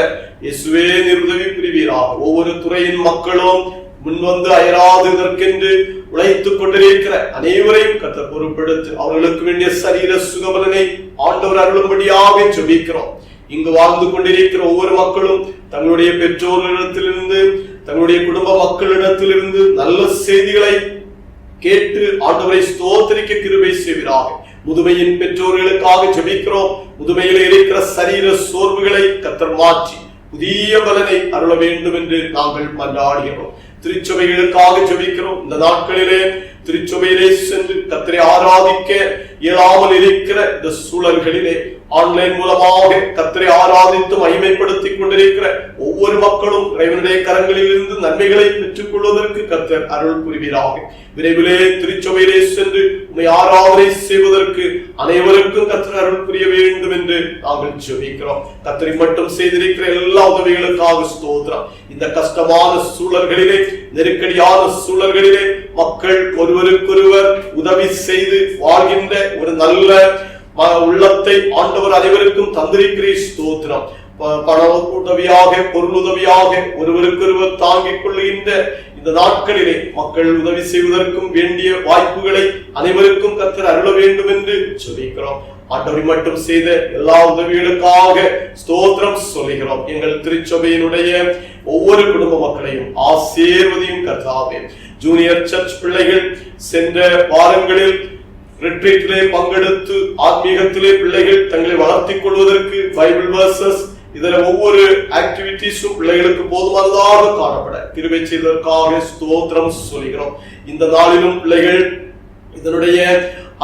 இயேசுவே நீர் உதவி புரிவீராக. ஒவ்வொரு துறையின் மக்களும் முன்வந்து அயராது இதற்கென்று உழைத்துக் கொண்டிருக்கிற அனைவரையும் கர்த்தர் பொறுப்பெடுத்து அவர்களுக்கு வேண்டிய சரீர சுகபலனை ஆண்டவர் அருளும்படியாக ஜெபிக்கிறோம். இங்கு வாழ்ந்து கொண்டிருக்கிற ஒவ்வொரு மக்களும் தங்களுடைய பெற்றோர்களிடத்திலிருந்து, தங்களுடைய குடும்ப மக்களிடத்திலிருந்து நல்ல செய்திகளை கேட்டு ஆண்டவரை ஸ்தோத்திரிக்க கிருபை செய்வீராக. முதுமையின் பெற்றோர்களுக்காக ஜெபிக்கிறோம். முதுமையில இருக்கிற சரீர சோர்வுகளை கர்த்தர் மாற்றி புதிய பலனை அருள வேண்டும் என்று நாங்கள் மன்றாடுகிறோம். திருச்சபைகளுக்காக ஜெபிக்கிறோம். இந்த நாட்களிலே திருச்சபையிலே சென்று கர்த்தரை ஆராதிக்க இயலாமல் இருக்கிற இந்த சூழல்களிலே ஆன்லைன் மூலமாக கர்த்தரை ஆராதித்து மகிமைப்படுத்திக் கொண்டிருக்கிற ஒவ்வொரு மக்களும் இறைவனுடைய கரங்களில் இருந்து நன்மைகளை பெற்றுக் கொள்வதற்கு கர்த்தர் அருள் புரிவீராக. விரைவிலே திருச்சபையிலே சென்று உம்மை ஆராதனை செய்வதற்கு அனைவருக்கும் கர்த்தர் அருள் புரிய வேண்டும் என்று நாங்கள் ஜெபிக்கிறோம். கர்த்தரை மட்டும் செய்திருக்கிற எல்லா உதவிகளுக்காக ஸ்தோத்திரம். இந்த கஷ்டமான சூழல்களிலே, நெருக்கடியான சூழல்களிலே மக்கள் ஒருவருக்கொருவர் உதவி செய்து வாழ்கின்ற ஒரு நல்ல உள்ளத்தை ஆண்டவர் அனைவருக்கும் தந்திருக்கிறீர். ஸ்தோத்திரம். பண உதவியாக, பொருள் உதவியாக ஒருவருக்கொருவர் தாங்கிக் கொள்ளுகின்ற இந்த நாட்களிலே மக்கள் உதவி செய்வதற்கும் வேண்டிய வாய்ப்புகளை அனைவருக்கும் கர்த்தர் அருள வேண்டும் என்று சொல்லிக்கிறோம். ஆண்டவரை மட்டும் செய்த எல்லா உதவிகளுக்காக ஸ்தோத்திரம் சொல்லுகிறோம். எங்கள் திருச்சபையினுடைய ஒவ்வொரு குடும்ப மக்களையும் ஆசீர்வதியும் கர்த்தாவே. ஜூனியர் சர்ச் பிள்ளைகள் சென்ற வாரங்களில் ரிட்ரீட்டிலே பங்கெடுத்து ஆத்மீகத்திலே பிள்ளைகள் தங்களை வளர்த்திக் கொள்வதற்கு பைபிள் வெர்சஸ் இதர ஒவ்வொரு ஆக்டிவிட்டிஸும் பிள்ளைகளுக்கு போதுமானதாக காணப்பட கிருபை செய்ததற்காக ஸ்தோத்திரம் சொல்கிறோம். இந்த நாளிலும் பிள்ளைகள் இதனுடைய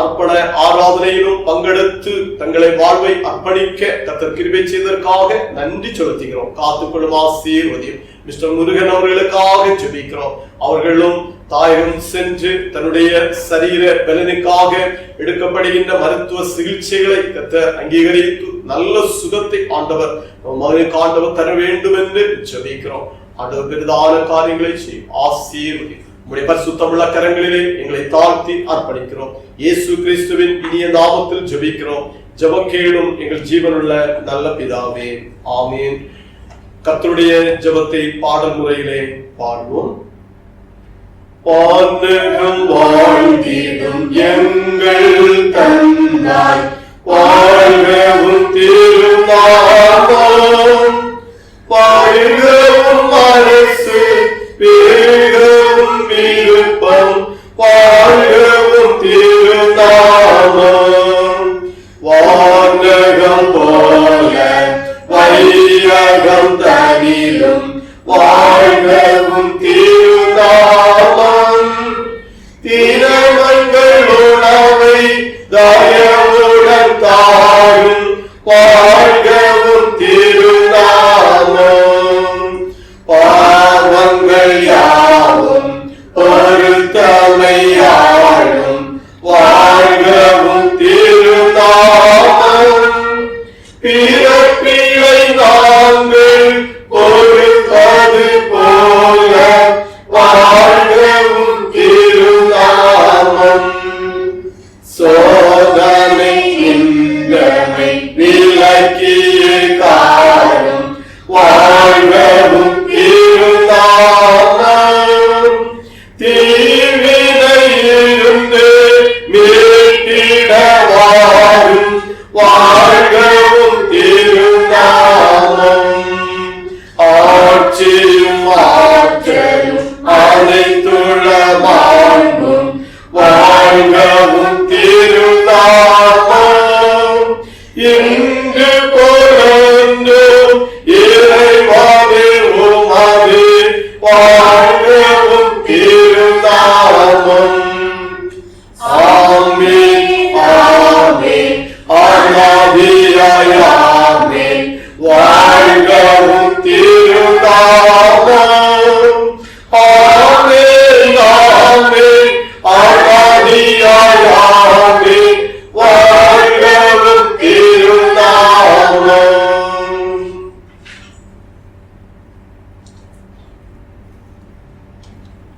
அர்ப்பண ஆராதனையிலும் பங்கெடுத்து தங்களை வாழ்வை அர்ப்பணிக்க கர்த்தர் கிருபை செய்ததற்காக நன்றி செலுத்துகிறோம். காத்துக்கொள்ளும் ஆசீர்வதியும். மிஸ்டர் முருகன் அவர்களுக்காக ஜெபிக்கிறோம். அவர்களும் தாயகம் சென்று தன்னுடைய சரீர பலனுக்காக எடுக்கப்படுகின்ற மருத்துவ சிகிச்சைகளை கர்த்தர் அங்கீகரித்து நல்ல சுகத்தை ஆண்டவர் மகனுக்கு ஆண்டவர் தர வேண்டும் என்று ஜெபிக்கிறோம். ஆண்டவர் பெரிதான காரியங்களை செய்யும். ஆசீர்வதி. உம்முடைய பரிசுத்தமுள்ள கரங்களிலே எங்களை தாழ்த்தி அர்ப்பணிக்கிறோம். இயேசு கிறிஸ்துவின் இனிய நாமத்தில் ஜெபிக்கிறோம். ஜெபம் கேளும் எங்கள் ஜீவனுள்ள நல்ல பிதாவே. ஆமீன். கர்த்தருடைய ஜெபத்தை பாடல் முறையிலே பாடுவோம். பாண்டகம் வாழ்ந்திடும் எங்கள் தந்தாய், வாழ்கவும் திருநாமம், வாழ்கவும் அரசு பெருகவும் வாழ்கவும் திருநாமம் தினமங்கள் உணவை தயவுடன் தாரும் வாழ்கவும் திருநாமம் பாவங்கள் யாவும் பொறுத்தமையாளும் வாழ்கவும் திருநாமம் பிறப்பிலை நாங்கள் பொறுப்பது போல வாழ்கவும் திருநாமம் சோதனை இன்றமை விலக்கிய காலம் வாழ்கவும் திருநாமம் தீவினையிலிருந்து மீட்டிட வாழும் வாழ்கவும் திருநாமம் ஆட்சியும் ஆற்றலும் அனைத்துளமாகும் வாழ்கவும் திருநாமம் இன்று பொருந்தும் இறைவாவே உமது வாழ்கவும் திருநாமம் ஆமென் ஆமென் ஆமென் வாழ்கவும் திருநாமம் ஆமென் ஆமென் ஆமென் வாழ்கவும் திருநாமம்.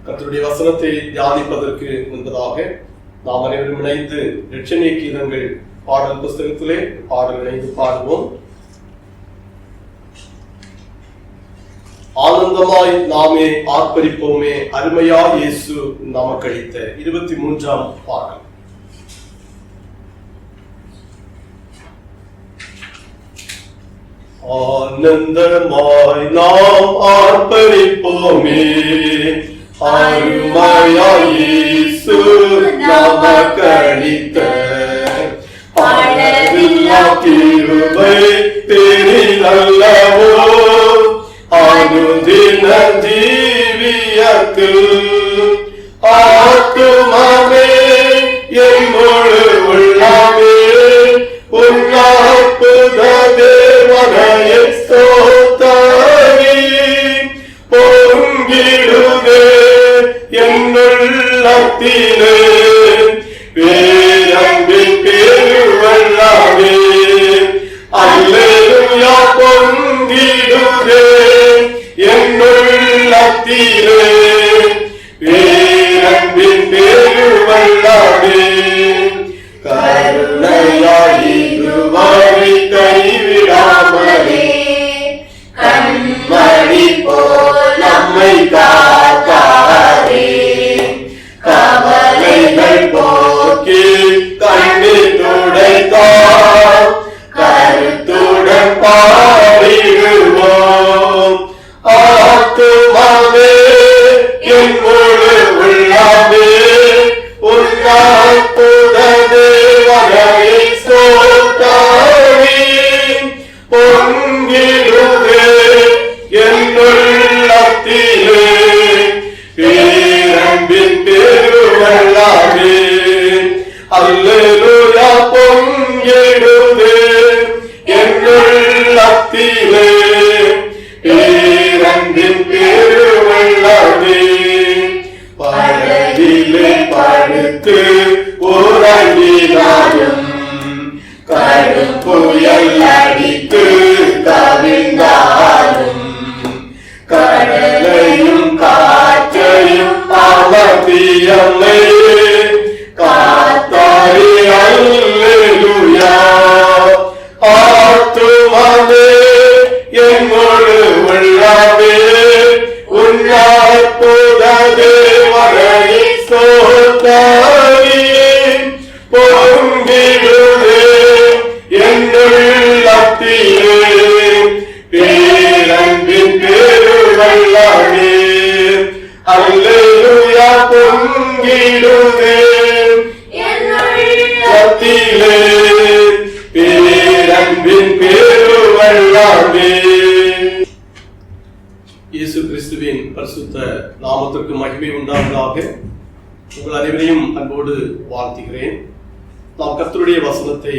கர்த்தருடைய வசனத்தை தியானிப்பதற்கு முன்பதாக நாம் அனைவரும் இணைந்து இரட்சணிய கீதங்கள் பாடல் புஸ்தகத்திலே பாடல் இணைந்து பாடுவோம். ஆனந்தமாய் நாமே ஆர்ப்பரிப்போமே அருமையா இயேசு நமக்களித்த 23ஆம் பாடல். ஆனந்தமாய் நாம் ஆர்ப்பரிப்போமே அருமையா இயேசு நமக்களித்த அளவில்லா கிருபை பெரிதல்லவோ அனுதின ஜீவியத்தில் ஆத்துமாவே என் முழு உள்ளாமே உன்னாற்புத தேவனையை ஸ்தோத்தரி பொங்கிடுதே என்னுள்ளத்திலே பேரன்பின் பெருவெள்ளாமே அல்லேலூயா பொங்கிடுதே என்னுள்ளத்திலே பேரன்பின் பெருவெள்ளாமே கருணையாய் இதுவரை கைவிடாமலே கண்மணி போல் நம்மை காக்காரே கவலைகள் போக்கி கண்ணீர் துடைத்தார் கருத்துடன் பாடிடுவோம் ஆத்துமாவே என் முழு உள்ளாமே உன்னாற்புத தேவனையை ஸ்தோத்தரி பொங்கிடுதே என்னுள்ளத்திலே பேரன்பின் பெருவெள்ளாமே அல்லேலூயா பொங்கிடுதே என்னுள்ளத்திலே பேரன்பின் பெருவெள்ளாமே படகிலே படுத்து உறங்கினாலும் கடும் புயல் அடித்து கவிழ்ந்தாலும் கடலையும் காற்றையும் அமர்த்தியம்மை காத்தாரி அல்லேலூயா ஆத்துமாவே என் முழு உள்ளாமே உன்னாற்புத தேவனையை ஸ்தோத்தரி பொங்கிடுதே என்னுள்ளத்திலே பேரன்பின் பெருவெள்ளாமே அல்லேலூயா பொங்கிடுதே என்னுள்ளத்திலே பேரன்பின் பெருவெள்ளாமே. இயேசு கிறிஸ்துவின் பரிசுத்த நாமத்திற்கு மகிமை உண்டாவதாக. உங்கள் அனைவரையும் அன்போடு வாழ்த்துகிறேன். நாம் கர்த்தருடைய வசனத்தை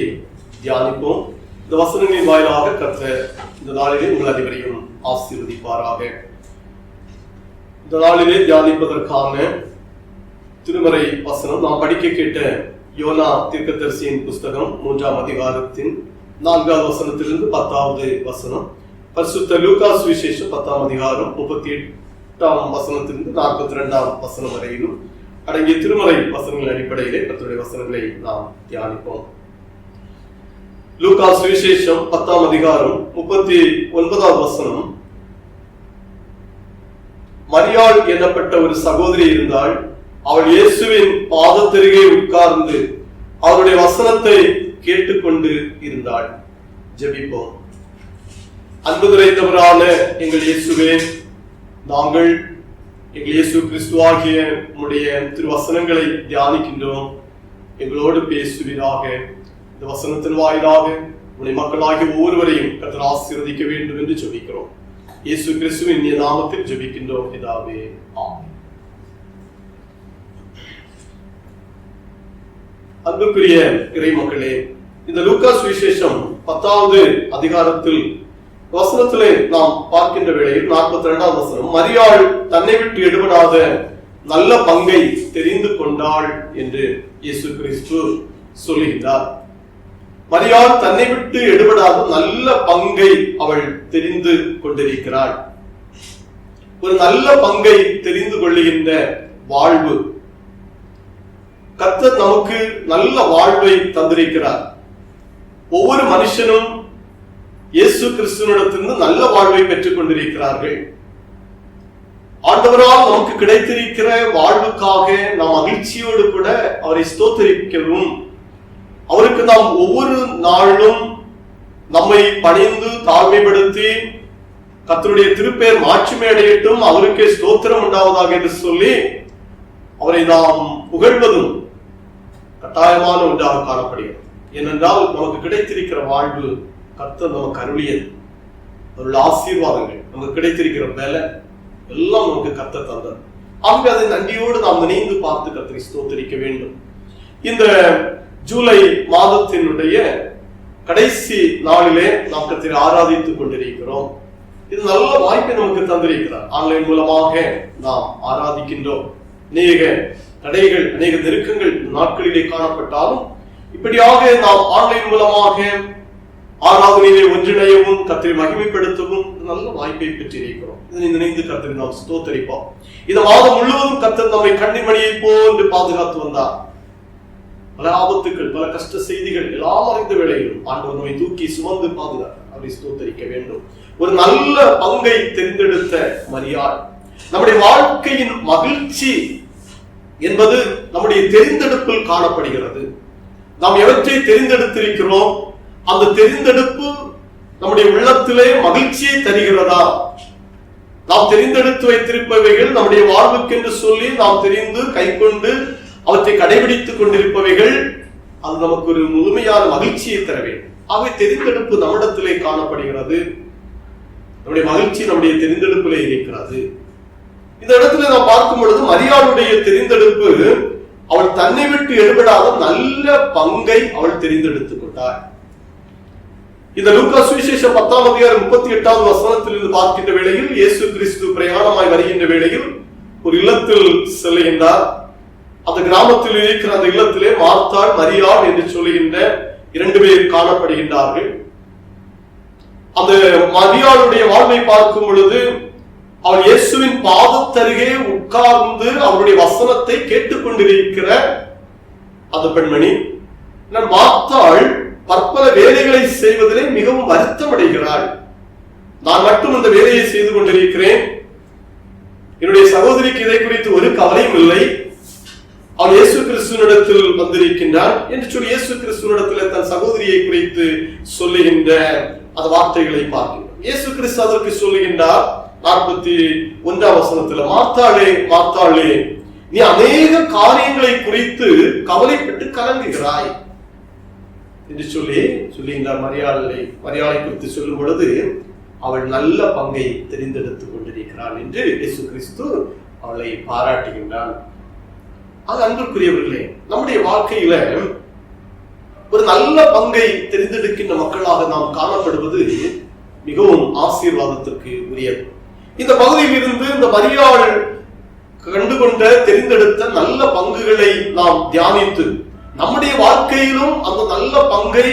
தியானிப்போம். இந்த வசனங்களின் வாயிலாக கர்த்தர் இந்த நாளிலே உங்கள் அனைவரையும் ஆசீர்வதிப்பாராக. இந்த நாளிலே தியானிப்பதற்கான திருமறை வசனம் நாம் படிக்க கேட்ட யோனா தீர்க்கதரிசியின் புஸ்தகம் 3ஆம் அதிகாரத்தின் 4வது வசனத்திலிருந்து 10வது வசனம். பரிசுத்த லூக்கா சுவிசேஷம் 10ஆம் அதிகாரம் 38ஆம் வசனத்திலிருந்து 42ஆம் வசனம் வரையிலும் அடங்கிய திருமறை வசனங்களின் அடிப்படையிலே கர்த்தருடைய வசனங்களை நாம் தியானிப்போம். லூக்கா சுவிசேஷம் 10ஆம் அதிகாரம் 39வது வசனம். மரியாள் எனப்பட்ட ஒரு சகோதரி இருந்தாள். அவள் இயேசுவின் பாதத்தருகே உட்கார்ந்து அவருடைய வசனத்தை கேட்டுக்கொண்டு இருந்தாள். ஜெபிப்போம். அன்பு நிறைந்தவரான எங்கள் இயேசுவே, நாங்கள் எங்கள் இயேசு கிறிஸ்துவாகிய உம்முடைய திருவசனங்களை தியானிக்கின்றோம். எங்களோடு பேசுவீராக. இந்த வசனத்தின் வாயிலாக உம்முடைய மக்களாகிய ஒவ்வொருவரையும் கர்த்தர் ஆசீர்வதிக்க வேண்டும் என்று ஜெபிக்கிறோம். இயேசு கிறிஸ்துவின் இனிய நாமத்தில் ஜெபிக்கின்றோம் பிதாவே, ஆமென். அன்புக்குரிய இறை மக்களே, இந்த லூக்கா சுவிசேஷம் 10வது அதிகாரத்தில் வசனத்திலே நாம் பார்க்கின்ற வேளையில் 42ஆம் வசனம், மரியாள் தன்னை விட்டு எடுபடாத நல்ல பங்கை தெரிந்து கொண்டாள் என்று இயேசு கிறிஸ்து சொல்லுகிறார். மரியாள் தன்னை விட்டு எடுபடாத நல்ல பங்கை அவள் தெரிந்து கொண்டிருக்கிறாள். ஒரு நல்ல பங்கை தெரிந்து கொள்ளுகின்ற வாழ்வு. கர்த்தர் நமக்கு நல்ல வாழ்வை தந்திருக்கிறார். ஒவ்வொரு மனுஷனும் இயேசு கிறிஸ்துவினிடத்திலிருந்து நல்ல வாழ்வை பெற்றுக் கொண்டிருக்கிறார்கள். ஆண்டவரால் நமக்கு கிடைத்திருக்கிற வாழ்வுக்காக நாம் மகிழ்ச்சியோடு கூட அவரை ஸ்தோத்திரிக்கவும், அவருக்கு நாம் ஒவ்வொரு நாளும் நம்மை பணிந்து தாழ்மைப்படுத்தி கர்த்தருடைய திருப்பெயர் மாட்சிமை அடையட்டும், அவருக்கே ஸ்தோத்திரம் உண்டாவதாக என்று சொல்லி அவரை நாம் புகழ்வதும் கட்டாயமான ஒன்றாக காணப்படுகிறது. ஏனென்றால் நமக்கு கிடைத்திருக்கிற வாழ்வு கர்த்தர் நமக்கு அருளியது. அவருடைய ஆசீர்வாதங்கள் நமக்கு கிடைத்திருக்கிற பல எல்லாம் நமக்கு கர்த்தர் தந்தார். ஆகவே அதை நன்றியோடு நாம் நினைந்து பார்த்து கர்த்தரை ஸ்தோத்திரிக்க வேண்டும். இந்த ஜூலை மாதத்தினுடைய கடைசி நாளிலே நாம் கர்த்தரை ஆராதித்துக் கொண்டிருக்கிறோம். இது நல்ல வாய்ப்பை நமக்கு தந்திருக்கிறார். ஆன்லைன் மூலமாக நாம் ஆராதிக்கின்றோம். அநேக தடைகள், அநேக நெருக்கங்கள் நாட்களிலே காணப்பட்டாலும் இப்படியாக நாம் ஆன்லைன் மூலமாக ஆராதனையிலே ஒன்றிணையவும் கர்த்தரை மகிமைப்படுத்தவும் நல்ல வாய்ப்பை பெற்றிருக்கிறோம். இதனை நினைந்து கர்த்தரை நாம் ஸ்தோத்திரிப்போம். இந்த மாதம் முழுவதும் கர்த்தர் நம்மை கண்ணிமணியை போன்று பாதுகாத்து வந்தார். பல ஆபத்துக்கள், பல கஷ்ட செய்திகள் எல்லாம் அறிந்த வேளையிலும் ஆண்டவர் நம்மை தூக்கி சுமந்து பாதுகாத்தார். அவரை ஸ்தோத்திரிக்க வேண்டும். ஒரு நல்ல பங்கை தெரிந்தெடுத்த மரியாள். நம்முடைய வாழ்க்கையின் மகிழ்ச்சி என்பது நம்முடைய தெரிந்தெடுப்பில் காணப்படுகிறது. நாம் எவற்றை தெரிந்தெடுத்திருக்கிறோம், அந்த தெரிந்தெடுப்பு நம்முடைய உள்ளத்திலே மகிழ்ச்சியை தருகிறதா? நாம் தெரிந்தெடுத்து வைத்திருப்பவைகள் நம்முடைய வாழ்வுக்கென்று சொல்லி நாம் தெரிந்து கைக்கொண்டு அவற்றை கடைபிடித்துக் கொண்டிருப்பவைகள் அது நமக்கு ஒரு முழுமையான மகிழ்ச்சியை தர வேண்டும். ஆகவே தெரிந்தெடுப்பு நம்மிடத்திலே காணப்படுகிறது. நம்முடைய மகிழ்ச்சி நம்முடைய தெரிந்தெடுப்பிலே இருக்கிறது. இந்த இடத்துல நாம் பார்க்கும் பொழுது மரியாளுடைய தெரிந்தெடுப்பு, அவள் தன்னை விட்டு எடுபடாத நல்ல பங்கை அவள் தெரிந்தெடுத்துக் கொண்டாள். இந்த லூக்கா சுவிசேஷம் 10ஆம் அதிகாரம் 38வது வசனத்திலிருந்து பார்க்கின்ற வேளையில் இயேசு கிறிஸ்து பிரயாணமாய் வருகின்ற வேளையில் ஒரு இல்லத்தில் செல்லுகின்றார். அந்த கிராமத்தில் இருக்கிற அந்த இல்லத்திலே மார்த்தாள், மரியாள் என்று சொல்லுகின்ற 2 பேர் காணப்படுகின்றார்கள். அந்த மரியாளுடைய வாழ்வை பார்க்கும் பொழுது அவள் இயேசுவின் பாதத்தருகே உட்கார்ந்து அவருடைய வசனத்தை கேட்டுக்கொண்டிருக்கிற அந்த பெண்மணி. மார்த்தாள் பற்பல வேலைகளை செய்வதிலே மிகவும் வருத்தம் அடைகிறாள். நான் மட்டும் இந்த வேலையை செய்து கொண்டிருக்கிறேன், என்னுடைய சகோதரிக்கு இதை குறித்து ஒரு கவலையும் இல்லை, அவள் இயேசு கிறிஸ்துவினிடத்தில் வந்திருக்கின்றார் என்று சொல்லி இயேசு கிறிஸ்துவினிடத்தில் தன் சகோதரியை குறித்து சொல்லுகின்ற அந்த வார்த்தைகளை பார்க்கின்றோம். இயேசு கிறிஸ்து அதற்கு சொல்லுகின்றார் 41ஆம் வசனத்துல, மார்த்தாளே மார்த்தாளே, நீ அநேக காரியங்களை குறித்து கவலைப்பட்டு கலங்குகிறாய் என்று சொல்லுகின்றார். மரியாளை குறித்து சொல்லும் பொழுது அவள் நல்ல பங்கை தெரிந்தெடுத்துக் கொண்டிருக்கிறாள் என்று இயேசு கிறிஸ்து அவளை பாராட்டுகின்றான். அது அன்பிற்குரியவர்களே, நம்முடைய வாழ்க்கையில ஒரு நல்ல பங்கை தெரிந்தெடுக்கின்ற மக்களாக நாம் காணப்படுவது மிகவும் ஆசீர்வாதத்திற்கு உரியது. இந்த பகுதியில் இருந்து இந்த மரியாள் கண்டுகொண்ட தெரிந்தெடுத்த நல்ல பங்குகளை நாம் தியானித்து நம்முடைய வாழ்க்கையிலும் அந்த நல்ல பங்கை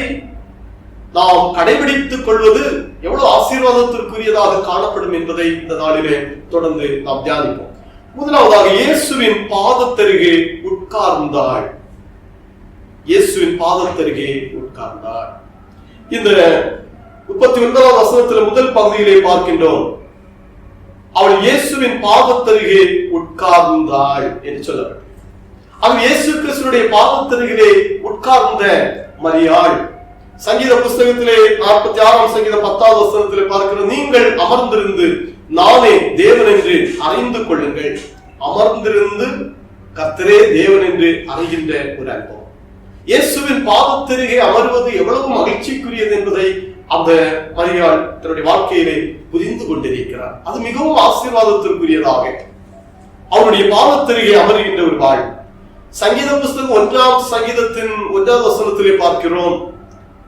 நாம் கடைபிடித்துக் கொள்வது எவ்வளவு ஆசீர்வாதத்திற்குரியதாக காணப்படும் என்பதை இந்த நாளிலே தொடர்ந்து நாம் தியானிப்போம். முதலாவதாக இயேசுவின் பாதத்தருகே உட்கார்ந்தாள். இயேசுவின் பாதத்தருகே உட்கார்ந்தாள். இந்த 39வது வசனத்தில் முதல் பகுதியிலே பார்க்கின்றோம், அவள் இயேசுவின் பாதத்தருகே உட்கார்ந்தாள் என்று சொல்லப்பட்டது. அவள் இயேசு கிறிஸ்துவினுடைய பாதத்தருகிலே உட்கார்ந்த மரியாள். சங்கீத புஸ்தகத்திலே 46ஆம் சங்கீதம் 10வது வசனத்திலே பார்க்கிறோம், நீங்கள் அமர்ந்திருந்து நானே தேவன் என்று அறிந்து கொள்ளுங்கள். அமர்ந்திருந்து கர்த்தரே தேவன் என்று அறிகின்ற ஒரு அனுபவம். இயேசுவின் பாதத்தருகே அமர்வது எவ்வளவு மகிழ்ச்சிக்குரியது என்பதை அந்த மரியாள் தன்னுடைய வாழ்க்கையிலே புரிந்து கொண்டிருக்கிறார். அது மிகவும் ஆசீர்வாதத்திற்குரியதாக அவருடைய பாதத்தருகே அமர்கின்ற ஒரு வாழ். சங்கீத புஸ்தகம் 1ஆம் சங்கீதத்தின் 1வது வசனத்திலே பார்க்கிறோம்,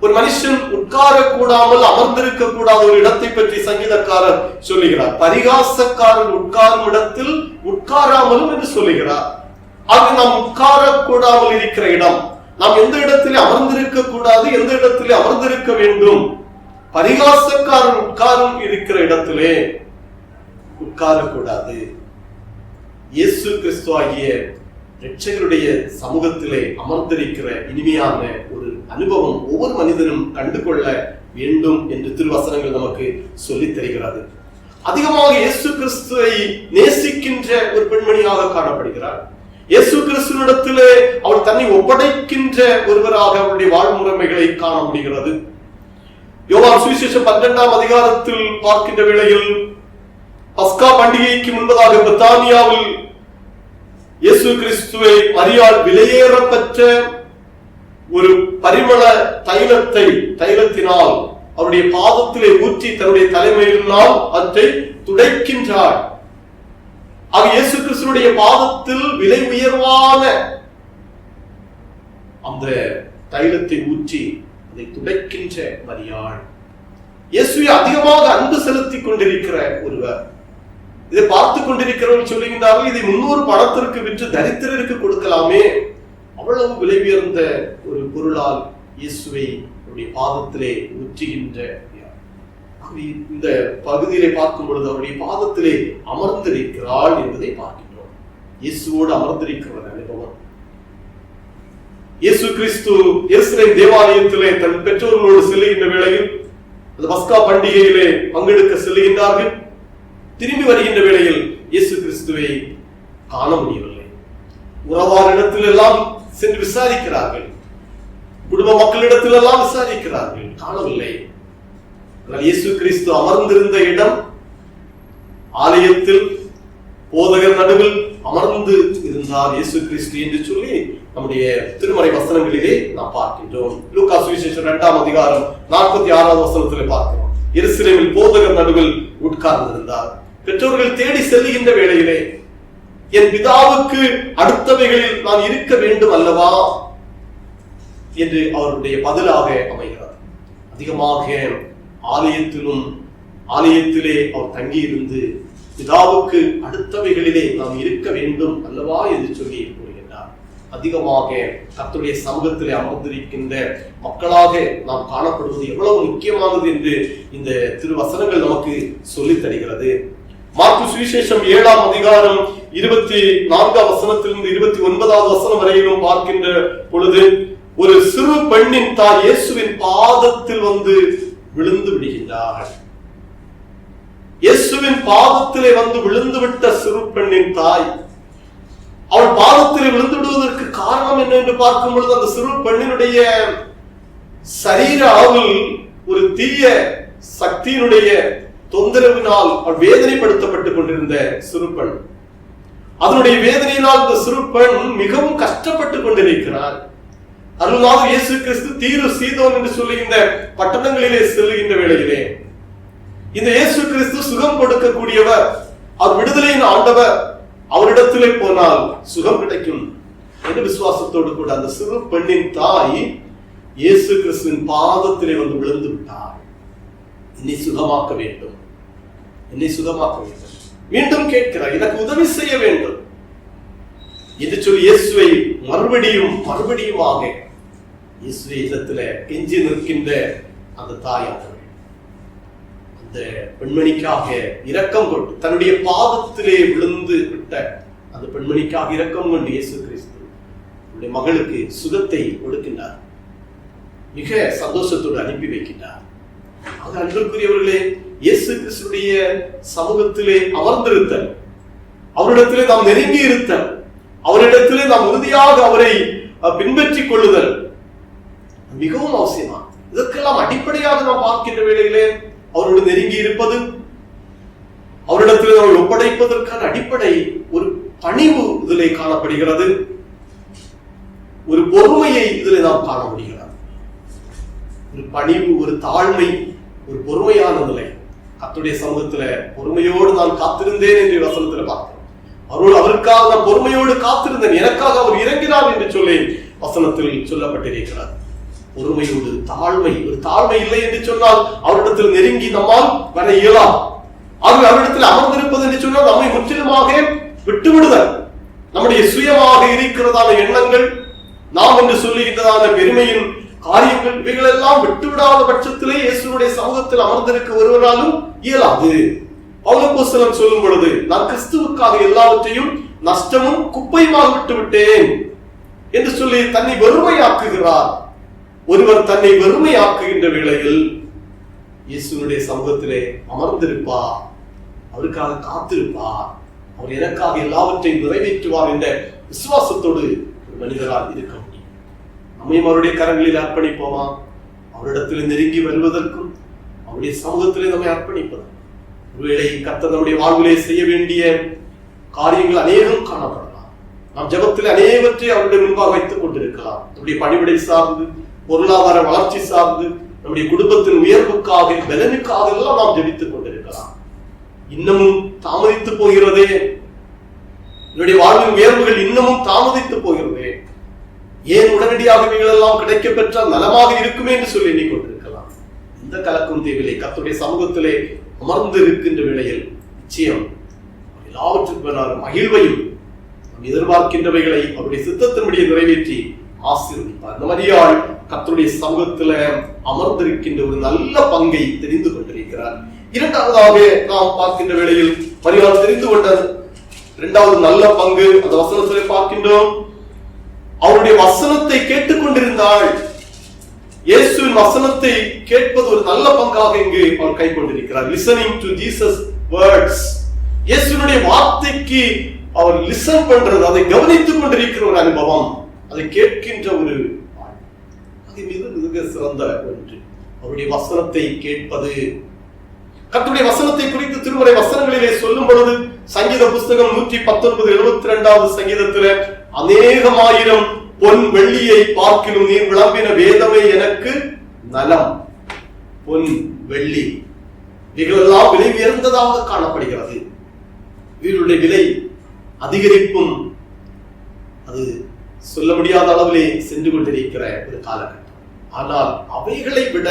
ஒரு மனுஷன் உட்காரக்கூடாமல் அமர்ந்திருக்க கூடாத ஒரு இடத்தை பற்றி சங்கீதக்காரர் சொல்லுகிறார். பரிகாசக்காரர் உட்காரும் இடத்தில் உட்காராமலும் என்று சொல்லுகிறார். அது நாம் உட்காரக்கூடாமல் இருக்கிற இடம். நாம் எந்த இடத்திலே அமர்ந்திருக்க கூடாது, எந்த இடத்திலே அமர்ந்திருக்க வேண்டும். பரிகாசக்காரன் உட்காரும் இருக்கிற இடத்திலே உட்காரக்கூடாது. இயேசு கிறிஸ்து ஆகிய இரட்சகருடைய சமூகத்திலே அமர்ந்திருக்கிற இனிமையான ஒரு அனுபவம் ஒவ்வொரு மனிதனும் கண்டுகொள்ள வேண்டும் என்று திருவசனங்கள் நமக்கு சொல்லித் தருகிறது. அதிகமாக இயேசு கிறிஸ்துவை நேசிக்கின்ற ஒரு பெண்மணியாக காணப்படுகிறார். இயேசு கிறிஸ்துவிடத்திலே அவர் தன்னை ஒப்படைக்கின்ற ஒருவராக அவருடைய வாழ்முறைமைகளை காண முடிகிறது. யோவான் சுவிசேஷம் 12ஆம் அதிகாரத்தில் பார்க்கின்ற வேளையில் பஸ்கா பண்டிகைக்கு முன்பதாக பெத்தானியாவில் இயேசு கிறிஸ்துவை மரியாள் விலையேறப்பெற்ற ஒரு பரிமள தைலத்தினால் அவருடைய பாதத்திலே ஊற்றி தன்னுடைய தலைமையினால் அவற்றை துடைக்கின்றார். ஆக இயேசு கிறிஸ்துடைய பாதத்தில் விலை உயர்வான அந்த தைலத்தை ஊற்றி அதை துடைக்கின்ற மரியாள். இயேசுவை அதிகமாக அன்பு செலுத்திக் கொண்டிருக்கிற ஒருவர். இதை பார்த்து கொண்டிருக்கிறவர்கள் சொல்லுகின்றார்கள், இதை 300 பணத்திற்கு விற்று தரித்திரருக்கு கொடுக்கலாமே. அவ்வளவு விலை உயர்ந்த ஒரு பொருளால் இயேசுவை பாதத்திலே ஊற்றுகின்ற இந்த பகுதியிலே பார்க்கும் பொழுது அவருடைய பாதத்திலே அமர்ந்திருக்கிறாள் என்பதை பார்க்கின்றோம். இயேசுவோடு அமர்ந்திருக்கிற அனுபவம். இயேசு கிறிஸ்து எருசலேம் தேவாலயத்திலே தன் பெற்றோர்களோடு செல்லுகின்ற வேளையில் அந்த பஸ்கா பண்டிகையிலே பங்கெடுக்க செல்லுகின்றார்கள். திரும்பி வருகின்ற வேளையில் இயேசு கிறிஸ்துவை காண முடியவில்லை. உறவாரிடத்தில் எல்லாம் சென்று விசாரிக்கிறார்கள், குடும்ப மக்களிடத்தில் எல்லாம் விசாரிக்கிறார்கள், காணவில்லை. இயேசு கிறிஸ்து அமர்ந்திருந்த இடம் ஆலயத்தில் போதகர் நடுவில் அமர்ந்து இருந்தார் இயேசு கிறிஸ்து என்று சொல்லி நம்முடைய திருமறை வசனங்களிலே நாம் பார்க்கின்றோம். லூக்கா சுவிசேஷம் 2ஆம் அதிகாரம் 46வது வசனத்திலே பார்க்கிறோம். எருசலேமில் போதகர் நடுவில் உட்கார்ந்திருந்தார். பெற்றோர்கள் தேடி செல்லுகின்ற வேளையிலே என் பிதாவுக்கு அடுத்தவைகளில் நான் இருக்க வேண்டும் அல்லவா என்று அவருடைய பதிலாக அமைகிறார். அதிகமாக ஆலயத்திலே அவர் தங்கியிருந்து பிதாவுக்கு அடுத்தவைகளிலே நாம் இருக்க வேண்டும் அல்லவா என்று சொல்லி கூறுகின்றார். அதிகமாக கர்த்தருடைய சமூகத்திலே அமர்ந்திருக்கின்ற மக்களாக நாம் காணப்படுவது எவ்வளவு முக்கியமானது என்று இந்த திருவசனங்கள் நமக்கு சொல்லித் தருகிறது. மார்க்கு சுவிசேஷம் 7ஆம் அதிகாரம் 24ஆம் வசனத்திலிருந்து 29வது வசனம் வரையிலும் பார்க்கின்ற பொழுது ஒரு சிறு பெண்ணின் தாய் இயேசுவின் பாதத்தில் வந்து விழுந்து விடுகின்றார். இயேசுவின் பாதத்திலே வந்து விழுந்து விட்ட சிறு பெண்ணின் தாய், அவள் பாதத்திலே விழுந்து விடுவதற்கு காரணம் என்ன என்று பார்க்கும் பொழுது அந்த சிறு பெண்ணினுடைய சரீர அளவில் ஒரு தீய சக்தியினுடைய தொந்தரவினால் அவள் வேதனைப்படுத்தப்பட்டுக் கொண்டிருந்த சிறு பெண். அதனுடைய வேதனையினால் இந்த சிறு பெண் மிகவும் கஷ்டப்பட்டுக் கொண்டிருக்கிறார். அருள்நாதர் இயேசு கிறிஸ்து தீரு சீதோன் என்று சொல்லுகின்ற பட்டணங்களிலே செல்லுகின்ற வேளையிலே இந்த இயேசு கிறிஸ்து சுகம் கொடுக்கக்கூடியவர், அவர் விடுதலையின் ஆண்டவர். அவரிடத்திலே போனால் சுகம் கிடைக்கும் என்று விசுவாசத்தோடு கூட அந்த சிறு பெண்ணின் தாய் இயேசு கிறிஸ்துவின் பாதத்திலே வந்து விழுந்து விட்டார். என்னை சுகமாக்க வேண்டும், என்னை சுகமாக்க வேண்டும். மீண்டும் கேட்கிறார், எனக்கு உதவி செய்ய வேண்டும் என்று சொல்லி இயேசுவை மறுபடியுமாக இயேசுவை இடத்துல கெஞ்சி நிற்கின்ற அந்த தாயானவள் அந்த பெண்மணிக்காக இரக்கம் கொண்டு, தன்னுடைய பாதத்திலே விழுந்து விட்ட அந்த பெண்மணிக்காக இரக்கம் கொண்டு இயேசு கிறிஸ்து மகளுக்கு சுகத்தை கொடுக்கின்றார். மிக சந்தோஷத்தோடு அனுப்பி வைக்கின்றார். ஆக அன்புக்குரியவர்களே, இயேசு கிறிஸ்துடைய சமூகத்திலே அமர்ந்திருத்தல், அவரிடத்திலே நாம் நெருங்கி இருத்தல், அவரிடத்திலே நாம் உறுதியாக அவரை பின்பற்றிக் கொள்ளுதல் மிகவும் அவசியமா. இதற்கெல்லாம் அடிப்படையாக நாம் பார்க்கின்ற வேளையிலே அவரோடு நெருங்கி இருப்பது, அவரிடத்திலே நாம் ஒப்படைப்பதற்கான அடிப்படை ஒரு பணிவு இதிலே காணப்படுகிறது. ஒரு பொறுமையை இதில் நாம் காண முடிகிறது. ஒரு பணிவு, ஒரு தாழ்மை, ஒரு பொறுமையான நிலை. கர்த்தருடைய சமூகத்துல பொறுமையோடு நான் காத்திருந்தேன் என்று வசனத்துல பார்க்கிறோம். அவருக்காக நான் பொறுமையோடு காத்திருந்தேன், எனக்காக அவர் இறங்கினார் என்று சொல்லி வசனத்தில் சொல்லப்பட்டிருக்கிறார். பொறுமையோடு தாழ்மை. ஒரு தாழ்மை இல்லை என்று சொன்னால் அவரிடத்தில் நெருங்கி நம்மால் வர இயலாம். அவரிடத்தில் அமர்ந்திருப்பது என்று சொன்னால் நம்மை முற்றிலுமாக விட்டுவிடுதல், நம்முடைய சுயமாக இருக்கிறதான எண்ணங்கள், நாம் என்று சொல்லுகின்றதான பெருமையின் காரியங்கள், இவைகள் எல்லாம் விட்டுவிடாத பட்சத்திலே இயேசுடைய சமூகத்தில் அமர்ந்திருக்க ஒருவராலும் இயலாது. பவுலப்போஸ்தலன் சொல்லும் பொழுது, நான் கிறிஸ்துவுக்காக எல்லாவற்றையும் நஷ்டமும் குப்பையுமாக விட்டு விட்டேன் என்று சொல்லி தன்னை வெறுமையாக்குகிறார். ஒருவர் தன்னை வெறுமையாக்குகின்ற வேளையில் இயேசுனுடைய சமூகத்திலே அமர்ந்திருப்பார், அவருக்காக காத்திருப்பார், அவர் எனக்காக எல்லாவற்றையும் நிறைவேற்றுவார் என்ற விசுவாசத்தோடு மனிதரால் இருக்க முடியும். நம்மையும் அவருடைய கரங்களில் அர்ப்பணிப்போமா? அவரிடத்தில் நெருங்கி வருவதற்கும் அவருடைய சமூகத்திலே நம்மை அர்ப்பணிப்பது. ஒருவேளை கர்த்தர் நம்முடைய வாழ்விலே செய்ய வேண்டிய காரியங்கள் அநேகம் காணப்படலாம். நாம் ஜெபத்தில் அநேகவற்றை அவருடைய முன்பாக வைத்துக் கொண்டிருக்கலாம். நம்முடைய பணிவிடை சார்ந்து, பொருளாதார வளர்ச்சி சார்ந்து, நம்முடைய குடும்பத்தின் உயர்வுக்காக, பலனுக்காக எல்லாம் நாம் ஜெபித்துக் கொண்டிருக்கலாம். இன்னமும் தாமதித்து போகிறதே, என்னுடைய வாழ்வின் உயர்வுகள் இன்னமும் தாமதித்து போகிறதே, ஏன் உடனடியாக இவைகளெல்லாம் கிடைக்க பெற்றால் நலமாக இருக்குமே என்று சொல்லி எண்ணிக்கொண்டிருக்கலாம். இந்த கலக்கும் தேவையில்லை. கர்த்தருடைய சமூகத்திலே அமர்ந்து இருக்கின்ற வேளையில் நிச்சயம் எல்லாவற்றுக்கு மகிழ்வையும் எதிர்பார்க்கின்றவைகளை அவருடைய சித்தத்தின்படியே நிறைவேற்றி ஆசீர்வதிப்பார். இந்த மரியாள் கர்த்தருடைய சமூகத்துல அமர்ந்திருக்கின்ற ஒரு நல்ல பங்கை தெரிந்து கொண்டிருக்கிறார். இரண்டாவதாக நாம் பார்க்கின்ற வேளையில் மரியாள் தெரிந்து கொண்ட இரண்டாவது நல்ல பங்கு அந்த வசனத்திலே பார்க்கின்றோம். அவருடைய வசனத்தை கேட்டுக்கொண்டிருந்தாள். இயேசுவின் வசனத்தை கேட்பது ஒரு நல்ல பங்காக இங்கு அவர் கை கொண்டிருக்கிறார். Listening to Jesus words. இயேசுவினுடைய வார்த்தைக்கு அவர் லிசன் பண்றது, அதை கவனித்துக் கொண்டிருக்கிற ஒரு அனுபவம், அதை கேட்கின்ற ஒரு அது மிக சிறந்த ஒன்று. அவருடைய வசனத்தை கேட்பது. கர்த்தருடைய வசனத்தை குறித்து திருமறை வசனங்களிலே சொல்லும் பொழுது சங்கீத புஸ்தகம் 119:72 சங்கீதத்திலே, அநேகமாயிரம் பொன் வெள்ளியை பார்க்கிலும் நீர் விளம்பின வேதமே எனக்கு நலம். பொன் வெள்ளி இவைகளெல்லாம் விலை உயர்ந்ததாக காணப்படுகிறது. இவர்களுடைய விலை அதிகரிப்பும் அது சொல்ல முடியாத அளவிலே சென்று கொண்டிருக்கிற ஒரு காலகட்டம். ஆனால் அவைகளை விட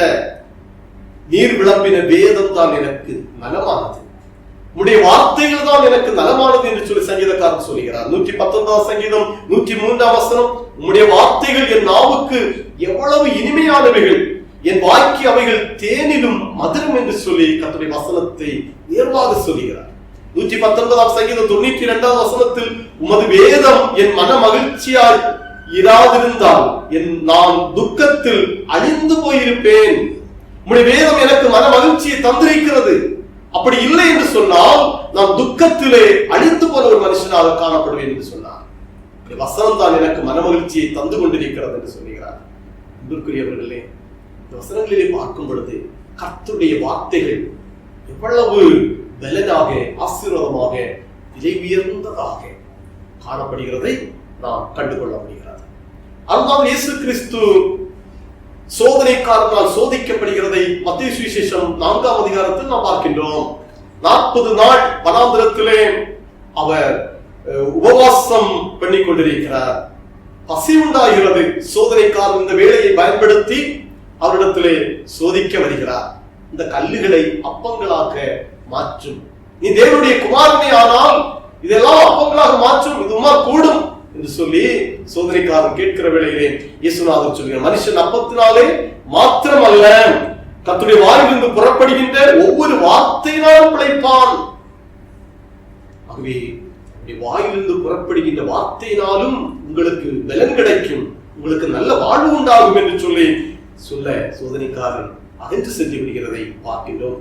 நீர் விளம்பின வேதம் தான் எனக்கு நலமானது, உம்முடைய வார்த்தைகள் தான் எனக்கு நலமானது என்று சொல்லி சங்கீதக்காரன் சொல்கிறார். 119 சங்கீதம் 103 வசனம், உம்முடைய வார்த்தைகள் என் நாவுக்கு எவ்வளவு இனிமையானவைகள், என் வாய்க்கு அவைகள் தேனிலும் மதுரம் என்று சொல்லி கர்த்தருடைய வசனத்தை உயர்வாக சொல்கிறார். 119 சங்கீதம் 92 வசனத்தில், உமது வேதம் என் மன மகிழ்ச்சியாய் இராதிருந்தால் நான் துக்கத்தில் அழிந்து போயிருப்பேன். உம்முடைய வேதம் எனக்கு மன மகிழ்ச்சியை தந்திருக்கிறது. அப்படி இல்லை என்று சொன்னால் நான் துக்கத்திலே அழிந்து போன ஒரு மனுஷனாக காணப்படுவேன் என்று சொன்னார். வசனம் தான் எனக்கு மன மகிழ்ச்சியை தந்து கொண்டிருக்கிறது என்று சொல்லுகிறார். அன்புக்குரியவர்களே, இந்த வசனங்களிலே பார்க்கும் பொழுது கர்த்தருடைய வார்த்தைகள் எவ்வளவு பலனாக, ஆசீர்வாதமாக, விலை உயர்ந்ததாக காணப்படுகிறதை நாம் கண்டுகொள்ள முடிகிறது. அதுதான் இயேசு கிறிஸ்து சோதனைக்காரனால் சோதிக்கப்படுகிறதை மத்தேயு சுவிசேஷம் 4ஆம் அதிகாரத்தில் நாம் பார்க்கின்றோம். 40 நாள் வனாந்திரத்திலே அவர் உபவாசம் பண்ணிக் கொண்டிருக்கிறார். பசி உண்டாகிறது. சோதனைக்காரன் இந்த வேளையை பயன்படுத்தி அவரிடத்திலே சோதிக்க வருகிறார். இந்த கல்லுகளை அப்பங்களாக மாற்றும், நீ தேவனுடைய குமாரனே ஆனால் இதெல்லாம் அப்பங்களாக மாற்றும், இது உமார் கூடும் என்று சொல்லி சோதனைக்காரன் கேட்கிற வேளையிலே இயேசுநாதர் சொல்கிறார், மனுஷன் அப்பத்தினாலே மாத்திரம் அல்ல, கர்த்தருடைய வாயிலிருந்து புறப்படுகின்ற ஒவ்வொரு வார்த்தையினாலும் பிழைப்பான். ஆகவே வாயிலிருந்து புறப்படுகின்ற வார்த்தையினாலும் உங்களுக்கு பலன் கிடைக்கும், உங்களுக்கு நல்ல வாழ்வு உண்டாகும் என்று சொல்ல சோதனைக்காரன் அகன்று சென்று விடுகிறதை பார்க்கின்றோம்.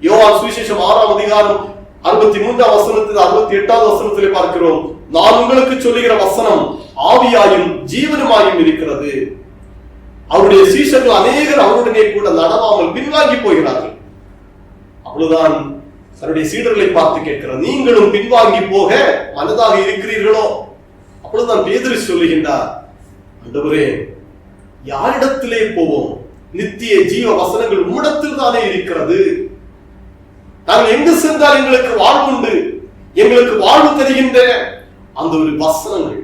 யோவான் சுவிசேஷம் 6ஆம் அதிகாரம் 63ஆம் வசனத்தில் 68ஆவது வசனத்திலே பார்க்கிறோம், நான் உங்களுக்கு சொல்லுகிற வசனம் ஆவியாயும் ஜீவனுமாயும் இருக்கிறது. அவருடைய சீஷர்கள் அநேகர் அவருடனே கூட நடவாமல் பின்வாங்கி போகிறார்கள். அவ்வளவுதான் தன்னுடைய சீடர்களை பார்த்து கேட்கிறார், நீங்களும் பின்வாங்கி போக மனதாக இருக்கிறீர்களோ? அப்பொழுதுதான் பேதுரு சொல்லுகின்றார், ஆண்டவரே, யாரிடத்திலே போவோம்? நித்திய ஜீவ வசனங்கள் உம்மிடத்தில் தானே இருக்கிறது. நாங்கள் எங்கு சென்றால் எங்களுக்கு வாழ்வுண்டு, எங்களுக்கு வாழ்வு தருகின்ற அந்த ஒரு வசனங்கள்,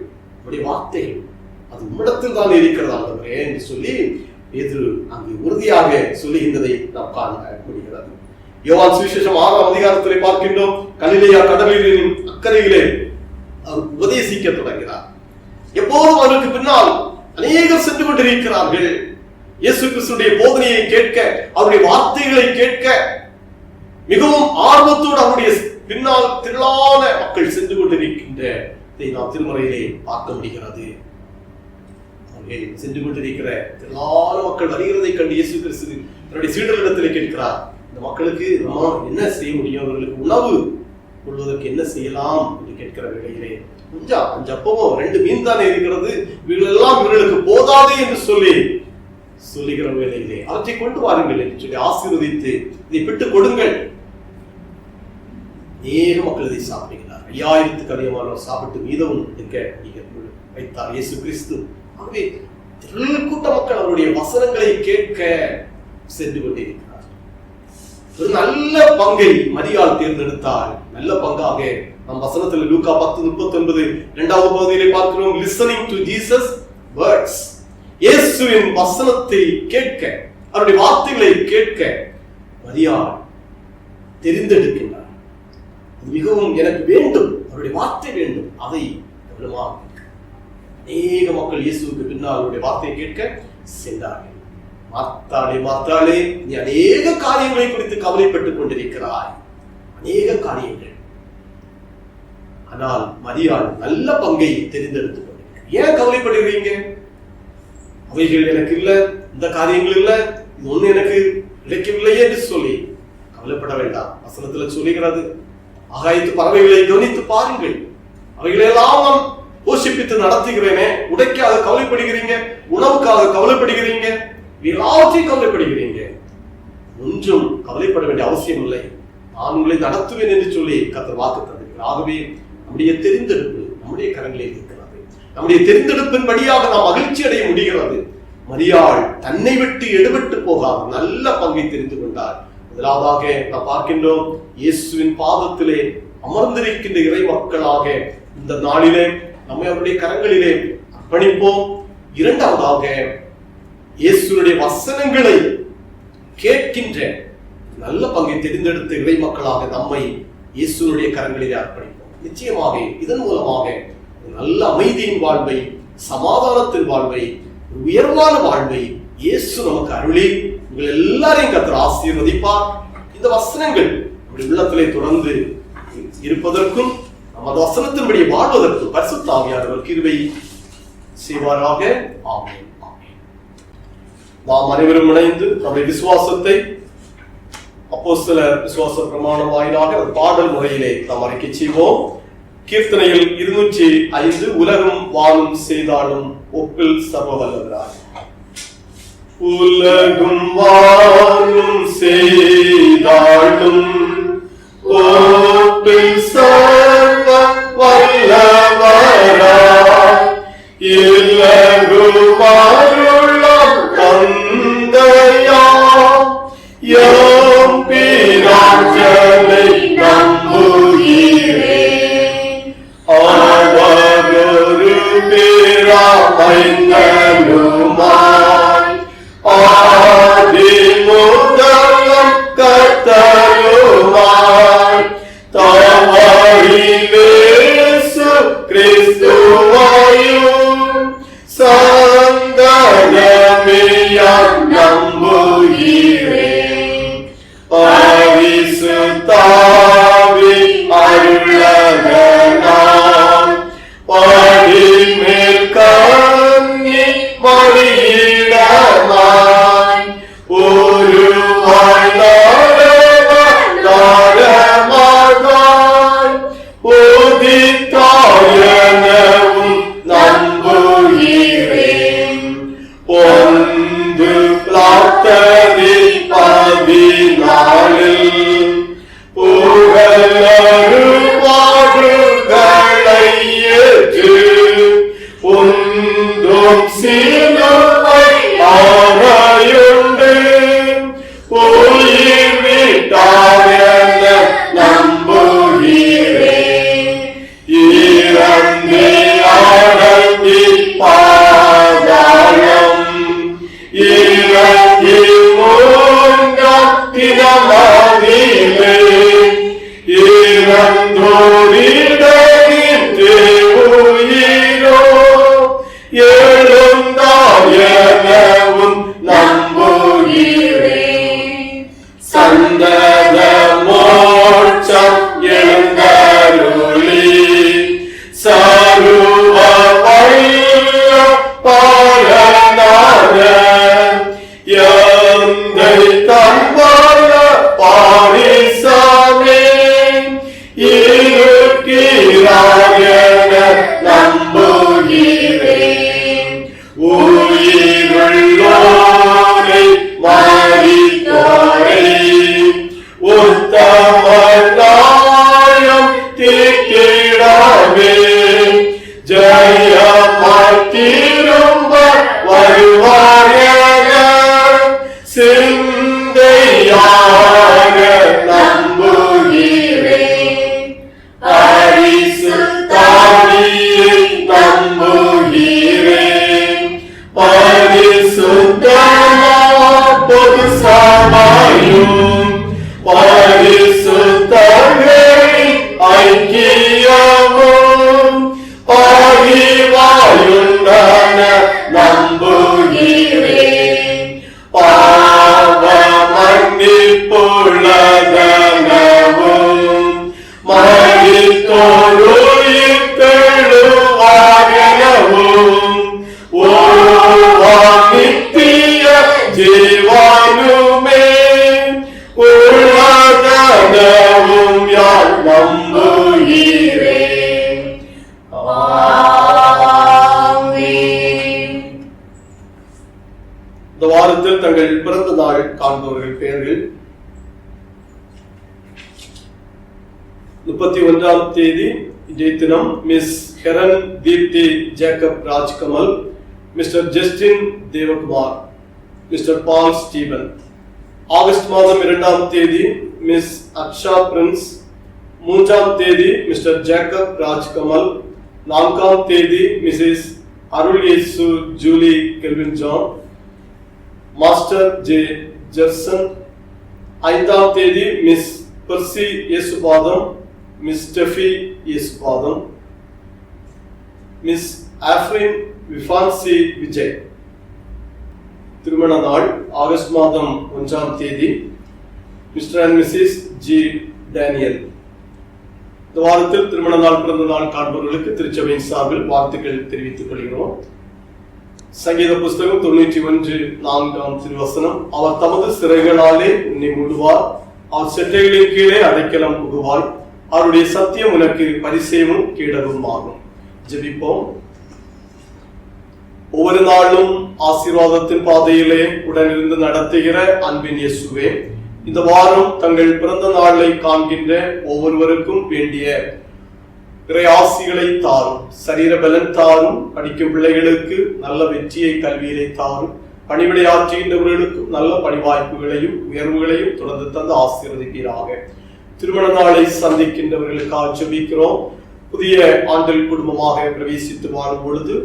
வார்த்தைகள் அது உம்மிடத்தில் தானே இருக்கிறது ஆண்டவரே என்று சொல்லி பேதுரு அங்கு உறுதியாக சொல்லுகின்றதை நாம் காண முடிகிறது. யோவான் சுவிசேஷம் 6ஆம் அதிகாரத்திலே பார்க்கின்றோம், கலிலேயா கடலின் அக்கறையிலே அவர் உபதேசிக்க தொடங்கினார். எப்போதும் அவருக்கு பின்னால் அநேகர் சென்று கொண்டிருக்கிறார்கள். இயேசு கிறிஸ்துடைய போதனையை கேட்க, அவருடைய வார்த்தைகளை கேட்க மிகவும் ஆர்வத்தோடு அவருடைய பின்னால் திரளான மக்கள் சென்று கொண்டிருக்கின்றதை நாம் திருமறையிலே பார்க்க முடிகிறது. சென்று கொண்டிருக்கிற திரளான மக்கள் வருகிறதை கண்டு இயேசு கிறிஸ்து தன்னுடைய சீடர்களிடத்திலே கேட்கிறார், இந்த மக்களுக்கு நம்ம என்ன செய்ய முடியும், அவர்களுக்கு உணவு கொள்வதற்கு என்ன செய்யலாம் என்று கேட்கிற வேளையிலே, கொஞ்சம் 5 அப்பமும் 2 மீன் தானே இருக்கிறது, இவர்களெல்லாம் இவர்களுக்கு போதாது என்று சொல்லுகிற வேளையிலே அவற்றை கொண்டு வாருங்கள் என்று சொல்லி ஆசீர்வதித்து இதை விட்டு கொடுங்கள். அநேக மக்கள் இதை சாப்பிடுகிறார். 5000க்கு அதிகமானவர் சாப்பிட்டு மீதமும் வைத்தார் இயேசு கிறிஸ்து. ஆகவே கூட்ட மக்கள் அவருடைய வசனங்களை கேட்க சென்று கொண்டிருக்கிறார். ஒரு நல்ல பங்கை மரியாள் தேர்ந்தெடுத்தால் நல்ல பங்காக நம் வசனத்தில் லூக்கா 10:39 2வது பகுதியிலே பார்க்கிறோம், லிசனிங் டு ஜீசஸ் வேர்ட்ஸ். இயேசுவின் வசனத்தை கேட்க, அவருடைய வார்த்தைகளை கேட்க மரியாள் தெரிந்தெடுக்கின்றார். மிகவும் எனக்கு வேண்டும், அவருடைய வார்த்தை வேண்டும், அதை கவனமாக அநேக மக்கள் இயேசுவுக்கு பின்னால் அவருடைய வார்த்தையை கேட்க சென்றார்கள். மார்த்தாளே, நீ அநேக காரியங்களை குறித்து கவலைப்பட்டுக் கொண்டிருக்கிறாய், அநேக காரியங்கள். ஆனால் மரியாள் நல்ல பங்கை தெரிந்தெடுத்துக் கொண்டிருக்கிறார். ஏன் கவலைப்படுகிறீங்க? அவைகள் எனக்கு இல்ல, இந்த காரியங்கள் இல்ல, இது ஒண்ணு எனக்கு கிடைக்கவில்லையே என்று சொல்லி கவலைப்பட வேண்டாம். வசனத்துல சொல்லுகிறது, ஆகாயத்து பறவைகளை கவனித்து பாருங்கள், அவைகளெல்லாம் நான் போஷிப்பித்து நடத்துகிறேனே. உடைக்காக கவலைப்படுகிறீங்க, உணவுக்காக கவலைப்படுகிறீங்க, எல்லாவற்றையும் கவலைப்படுகிறீங்க. ஒன்றும் கவலைப்பட வேண்டிய அவசியம் இல்லை, நான் உங்களை நடத்துவேன் என்று சொல்லி கர்த்தர் வாக்கு தந்திருக்கிறார். ஆகவே நம்முடைய தெரிந்தெடுப்பு நம்முடைய கரங்களில் இருக்கிறது. நம்முடைய தெரிந்தெடுப்பின் படியாக நாம் மகிழ்ச்சி அடைய முடிகிறது. மரியாள் தன்னை விட்டு எடுபட்டு போகாது, நல்ல பங்கை தெரிந்து கொண்டார். முதலாவதாக நாம் பார்க்கின்றோம், இயேசுவின் பாதத்திலே அமர்ந்திருக்கின்ற இறை மக்களாக இந்த நாளிலே நம்மை அவருடைய கரங்களிலே அர்ப்பணிப்போம். இரண்டாவதாக இயேசுடைய வசனங்களை கேட்கின்ற நல்ல பங்கை தெரிந்தெடுத்த இறை மக்களாக நம்மை இயேசுடைய கரங்களிலே அர்ப்பணிப்போம். நிச்சயமாக இதன் மூலமாக நல்ல அமைதியின் வாழ்வை, சமாதானத்தின் வாழ்வை, உயர்வான வாழ்வை இயேசு நமக்கு அருளி உங்கள் எல்லாரையும் கர்த்தர் ஆசீர்வதிப்பார். இந்த வசனங்கள் நம்முடைய உள்ளத்திலே தொடர்ந்து இருப்பதற்கும் நமது வசனத்தின்படி வாழ்வதற்கும் பரிசுத்த ஆவியானவர் கிருபை செய்வாராக. ஆமென். நாம் அனைவரும் இணைந்து நம்முடைய விசுவாசத்தை அப்போஸ்தலர் விசுவாச பிரமாண வாயிலாக பாடல் முறையிலே நாம் அறிக்கை செய்வோம். கீர்த்தனையில் 205, உலகம் வாழும் செய்தாலும் ஒப்பில் சர்வ வல்லவராய். உலகும் வாழும் செய்தாலும் ஒப்பில் சர்வ வல்லவராய். இலகுமாருள்ளம் கிறிஸ்துவையும் சந்தனமியாம் நம்புகிறேன். பரிசுத்தாவி அருளதனால் படிமேல் கன்னி மறியிடமாய் உருவாய் நாடமாய் உதித்தாயனவும் நம்புகிறேன். பொந்து பிளாத்தரி 14 புகழரு பாடுகளை ஏற்று உந்தும் சிலுவை ஆணையுண்டு உயிர் விட்டாயன நம்புகிறேன். இறந்து அடங்கி பாதாளம் இறங்கி மூன்றாம் தினமாதிலே இறந்தோரிடகின்றே உயிரோ எழுந்தாயனவும் நம்புகிறேன். சந்தத மோட்சம் எழுந்தருளி சருவ வல்ல பாலனான எந்தை தன்பால பாரிசாமே இருக்கிறாயன நம்புகிறேன். உயிருள்ளோரை மரித்தோரை உத்தமனாயம் தீட்டிடவே ஜெயமாய் திரும்ப வருவாயன சிந்தையாக நம்புகிறேன். பரிசுத்தாவியை நம்புகிறேன். பரிசுத்தமா பொது சபையும் பரிசுத்தங்களின் ஐக்கியமும் அறிவாயுண்டன நம்புகிறேன். பாவ மன்னிப்புள்ளதனவும் மரித்தோருயிர் தெழுவாயனவும் ஓவாம் நித்திய ஜீவானுமே உள்ளதனவும் யான் நம்புகிறேன். ஆமென். இந்த வாரத்தில் தங்கள் பிறந்த நாள் காண்பவர்கள் பெயர்கள்: 31ஆம் தேதி இன்றைய தினம் miss Heran Deepthi Jacob Rajkamal, Mr Justin Devakumar, Mr Paul Steven. August மாதம் 2ஆம் தேதி மிஸ் அக்ஷா பிரின்ஸ், 3ஆம் தேதி மிஸ்டர் ஜேக்கப் ராஜ்கமல், 4ஆம் தேதி Mrs Arul Yesu Julie Kelvin John, master J Jerson. 5ஆம் தேதி miss Percy Yesupatham, miss Steffi Yesupatham, miss Afrin விஃபான்சி விஜய். திருமண நாள் ஆகஸ்ட் மாதம் 1ஆம் தேதி Mr and Mrs G Daniel. இந்த வாரத்தில் திருமண நாள் பிறந்த நாள் காண்பவர்களுக்கு திருச்சபையின் சார்பில் வாழ்த்துக்கள் தெரிவித்துக் கொள்கிறோம். சங்கீத புஸ்தகம் 91:4 திருவசனம்: அவர் தமது சிறைகளாலே உன்னை மூடுவார், அவர் செட்டைகளின் கீழே அடைக்கலம் புகுவாய், அவருடைய சத்தியம் உனக்கு பரிசேமும் கேடலும் ஆகும். ஜெபிப்போம். ஒவ்வொரு நாளும் ஆசீர்வாதத்தின் பாதையிலே உடனிருந்து நடத்துகிற அன்பின் இயேசுவே, இந்த வாரம் தங்கள் பிறந்த நாளை காண்கின்ற ஒவ்வொருவருக்கும் வேண்டிய இறையாசிகளை தாரும், சரீர பலன் தாரும், படிக்கும் பிள்ளைகளுக்கு நல்ல வெற்றியை கல்வியிலே தாரும், பணிவிடையாற்றுகின்றவர்களுக்கு நல்ல பணிவாய்ப்புகளையும் உயர்வுகளையும் தொடர்ந்து தந்து ஆசீர்வதிப்பீராக. திருமண நாளை சந்திக்கின்றவர்களுக்காக ஜெபிக்கிறோம். புதிய ஆண்டில் குடும்பமாக பிரவேசித்து வாழும் பொழுது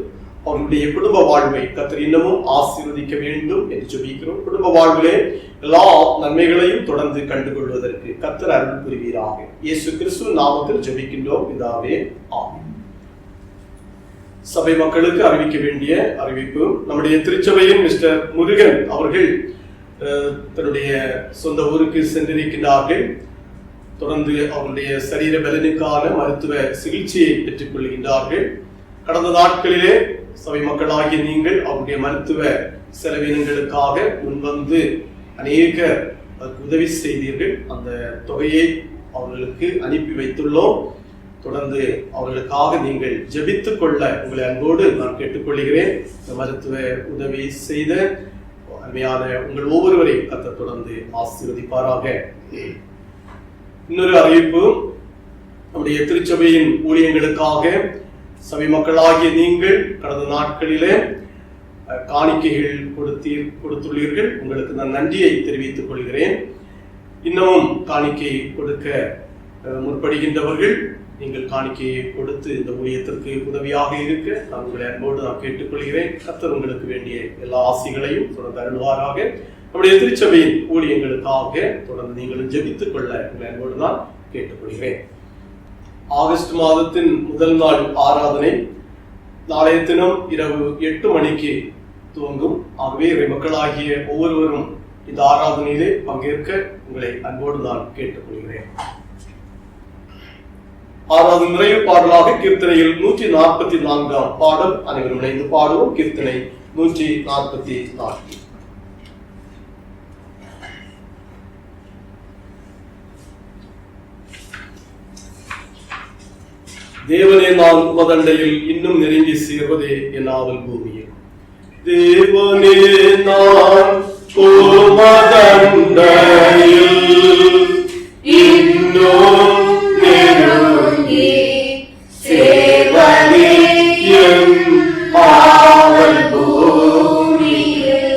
அவருடைய குடும்ப வாழ்வை கர்த்தர் இன்னமும் ஆசீர்வதிக்க வேண்டும் என்று ஜெபிக்கிறோம். குடும்ப வாழ்விலே எல்லா நன்மைகளையும் தொடர்ந்து கண்டுகொள்வதற்கு கர்த்தர் அருள் புரிவீராக. இயேசு கிறிஸ்து நாமத்தில் ஜெபிக்கின்றோம் பிதாவே, ஆமென். சபை மக்களுக்கு அறிவிக்க வேண்டிய அறிவிப்பு. நம்முடைய திருச்சபையின் மிஸ்டர் முருகன் அவர்கள் தன்னுடைய சொந்த ஊருக்கு சென்றிருக்கின்றார்கள். தொடர்ந்து அவருடைய சரீர பலனுக்கான மருத்துவ சிகிச்சையை பெற்றுக் கொள்கின்றார்கள். கடந்த நாட்களிலே சபை மக்களாகிய நீங்கள் அவருடைய மருத்துவ செலவினங்களுக்காக முன்வந்து அநேக உதவி செய்தீர்கள். அந்த தொகையை அவர்களுக்கு அனுப்பி வைத்துள்ளோம். தொடர்ந்து அவர்களுக்காக நீங்கள் ஜெபித்துக் கொள்ள உங்களை அன்போடு நான் கேட்டுக்கொள்கிறேன். இந்த மருத்துவ உதவி செய்த அருமையான உங்கள் ஒவ்வொருவரையும் கர்த்தர் தொடர்ந்து ஆசீர்வதிப்பாராக. இன்னொரு அறிவிப்பு, நம்முடைய திருச்சபையின் ஊழியங்களுக்காக சபை மக்களாகிய நீங்கள் கடந்த நாட்களிலே காணிக்கைகள் கொடுத்துள்ளீர்கள். உங்களுக்கு நான் நன்றியை தெரிவித்துக் கொள்கிறேன். இன்னமும் காணிக்கை கொடுக்க முற்படுகின்றவர்கள் நீங்கள் காணிக்கையை கொடுத்து இந்த ஊழியத்திற்கு உதவியாக இருக்க நான் உங்களை அன்போடு நான் கேட்டுக்கொள்கிறேன். கர்த்தர் உங்களுக்கு வேண்டிய எல்லா ஆசைகளையும் தொடர்ந்து அருள்வாராக. நம்முடைய திருச்சபையின் ஊழியங்களுக்காக தொடர்ந்து நீங்களும் ஜெபித்துக் கொள்ள உங்களை அன்போடு நான் கேட்டுக்கொள்கிறேன். ஆகஸ்ட் மாதத்தின் முதல் நாள் ஆராதனை நாளைய தினம் இரவு 8 மணிக்கு துவங்கும். ஆகவே இறை மக்களாகிய ஒவ்வொருவரும் இந்த ஆராதனையிலே பங்கேற்க உங்களை அன்போடு நான் கேட்டுக்கொள்கிறேன். ஆறாவது நிறைவு பாடலாக கீர்த்தனையில் 144 பாடல் அனைவரும் இணைந்து பாடுவோம். கீர்த்தனை 144. தேவனே நான் உமதண்டையில் இன்னும் நெருங்கி சேர்வதே என் ஆவல் பூமியில். தேவனே நான் உமதண்டையில் இன்னும் நெருங்கி சேர்வதே என் ஆவல் பூமியில்.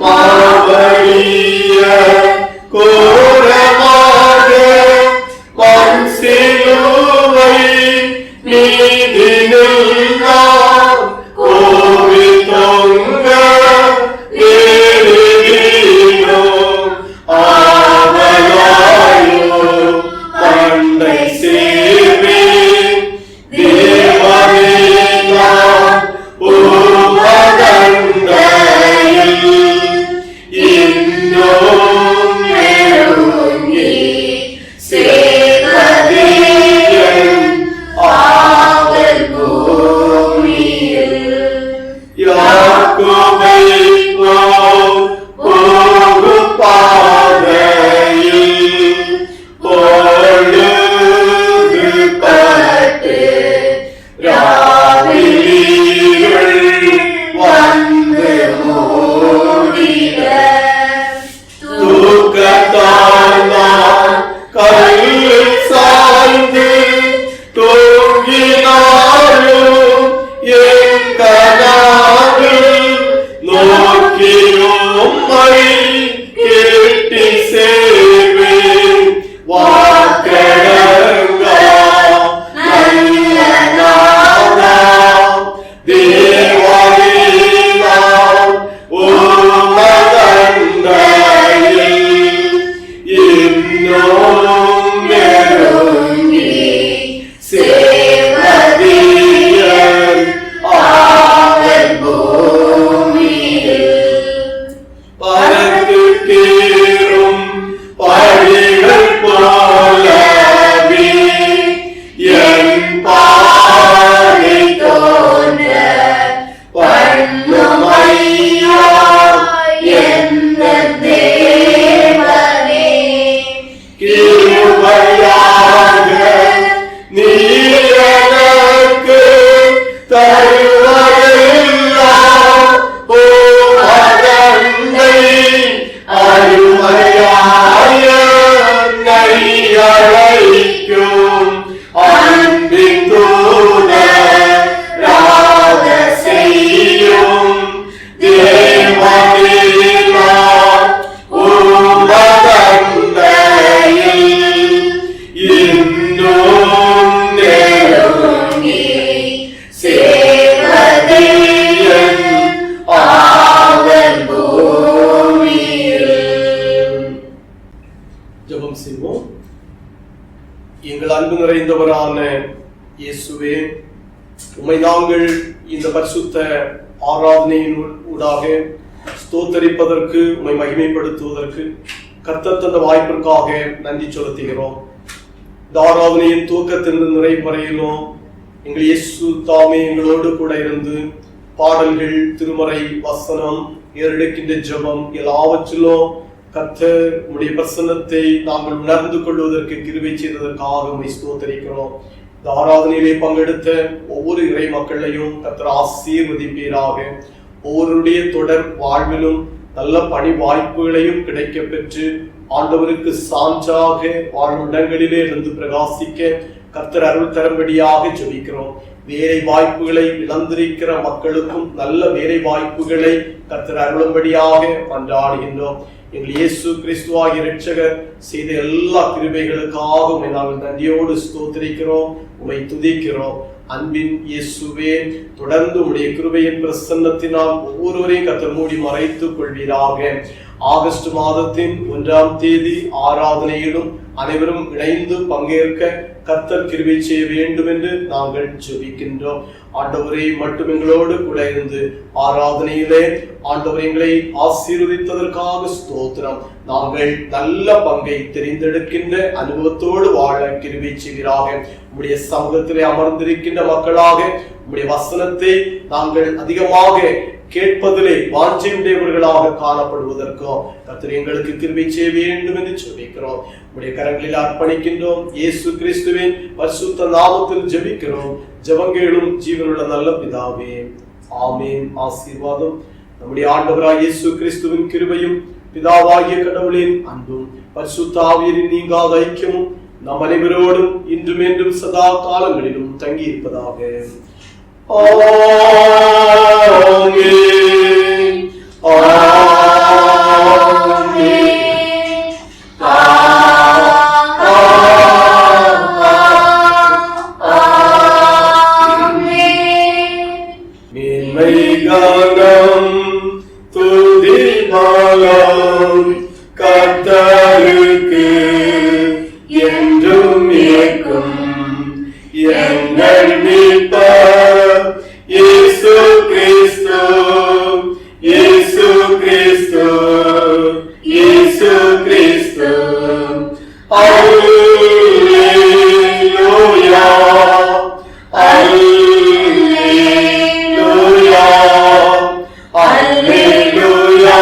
மாவலிய கோரமாக மண் சிலுவை நீதினில் நான் கோவி தொங்க ஏறினோ ஆவலாயோ மண்டை சேவேன். தேவனே நான் உமதண்டையில் இன்னும் நெருங்கி சேர்வதே என் ஆவல் பூமியில். யாக்கோபை போகும் பாதையில் பொழுதுபட்டு ராவிலிகள் வந்து மூடிட தூக்கத்தால் நான் கல்லில் சாய்ந்து தூங்கினாலும் என் கனாவில் நோக்கியும் உம்மை கேட்டி சேர்வேன். வாக்கடங்கா நல்ல நாதா தேவனே நான் உமதண்டையில் இன்னும் நெருங்கி சேர்வதே என் ஆவல் பூமியில். பறந்து கேறும் பழிகள் போலவே என் பாதை தோன்ற பண்ணும் ஐயா எந்த தேவனே. கிருபையாக நீர் எனக்கு தருவதெல்லாம் உமதண்டை அருமையாய என்னை அழைக்கும் அன்பின் தூதராக செய்யும். தேவனே நான் உமதண்டையில் இன்னும் நெருங்கி சேர்வதே என் ஆவல் பூமியில். ஜெபம் செய்வோம். எங்கள் அன்பு நிறைந்தவரான இயேசுவே, உம்மை நாங்கள் இந்த பரிசுத்த ஆராதனையின் ஊடாக ஸ்தோத்தரிப்பதற்கு, உம்மை மகிமைப்படுத்துவதற்கு கர்த்தர் தந்த வாய்ப்பிற்காக நன்றி செலுத்துகிறோம். இந்த ஆராதனையின் துவக்கத்திலிருந்து நிறைவு வரையிலும் எங்கள் இயேசு தாமே எங்களோடு கூட இருந்து பாடல்கள், திருமறை வசனம், ஏறெடுக்கின்ற ஜெபம் எல்லாவற்றிலும் கர்த்தர் உம்முடைய பிரசன்னத்தை நாங்கள் உணர்ந்து கொள்வதற்கு கிருபை செய்ததற்காக உம்மை ஸ்தோத்தரிக்கிறோம். இந்த ஆராதனையிலே பங்கெடுத்த ஒவ்வொரு இறை மக்களையும் கர்த்தர் ஆசீர்வதிப்பீராக. ஒவ்வொருடைய தொடர் வாழ்விலும் நல்ல பணி வாய்ப்புகளையும் கிடைக்க பெற்று ஆண்டவருக்கு சான்றாக வாழும் இடங்களிலே இருந்து பிரகாசிக்க கர்த்தர் அருள் தரும்படியாக ஜெபிக்கிறோம். வேலை வாய்ப்புகளை இழந்திருக்கிற மக்களுக்கும் நல்ல வேலை வாய்ப்புகளை கர்த்தர் அருளும்படியாக மன்றாடுகின்றோம். எங்கள் இயேசு கிறிஸ்துவாகிய இரட்சகர் செய்த எல்லா கிருபைகளுக்காக உம்மை நாங்கள் நன்றியோடு ஸ்தோத்திரிக்கிறோம், உம்மை துதிக்கிறோம். அன்பின் இயேசுவே, தொடர்ந்து உம்முடைய கிருபையின் பிரசன்னத்தினால் ஒவ்வொருவரையும் கர்த்தர் மூடி மறைத்துக் கொள்வீராக. ஆகஸ்ட் மாதத்தின் 1ஆம் தேதி ஆராதனையிலும் அனைவரும் இணைந்து பங்கேற்க கர்த்தர் கிருபை செய்ய வேண்டும் என்று நாங்கள் ஜெபிக்கின்றோம். ஆண்டவரை மட்டும் எங்களோடு கூட இருந்து ஆராதனையிலே ஆண்டவர் எங்களை ஆசீர்வதித்ததற்காக ஸ்தோத்திரம். நாங்கள் நல்ல பங்கை தெரிந்தெடுக்கின்ற அனுபவத்தோடு வாழ கிருபை செய்வீராக. உம்முடைய சமூகத்திலே அமர்ந்திருக்கின்ற மக்களாக உம்முடைய வசனத்தை நாங்கள் அதிகமாக கேட்பதிலே வாஞ்சையுடையவர்களாக காணப்படுவதற்கும் கர்த்தர் எங்களுக்கு கிருபை செய்ய வேண்டும் என்று ஜெபிக்கிறோம். உம்முடைய கரங்களில் அர்ப்பணிக்கின்றோம். இயேசு கிறிஸ்துவின் பரிசுத்த நாமத்தில் ஜெபிக்கிறோம். ஜெபங்களும் ஜீவனுள்ள நல்ல பிதாவே, ஆமென். ஆசீர்வாதம். நம்முடைய ஆண்டவராகிய இயேசு கிறிஸ்துவின் கிருபையும் பிதாவாகிய கடவுளின் அன்பும் பரிசுத்த ஆவியின் நீங்காத ஐக்கியமும் நம் அனைவரோடும் இன்றும் என்றும் சதா காலங்களிலும் தங்கி இருப்பதாக. ஆமென். கர்த்தருக்கு என்றும் இருக்கும் எங்கள் மீட்பர் இயேசு கிறிஸ்து, இயேசு கிறிஸ்து, இயேசு கிறிஸ்து. அல்லேலூயா, அல்லேலூயா, அல்லேலூயா,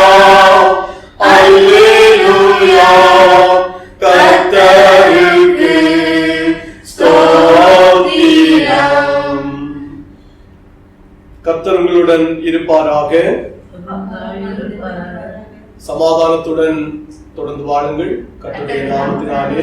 அல்லேலூயா. கர்த்தருக்கு ஸ்தோத்திரம். கர்த்தர் உங்களுடன் இருப்பாராக. சமாதானத்துடன் தொடர்ந்து வாழுங்கள். கர்த்தருடைய நாமத்தினாலே.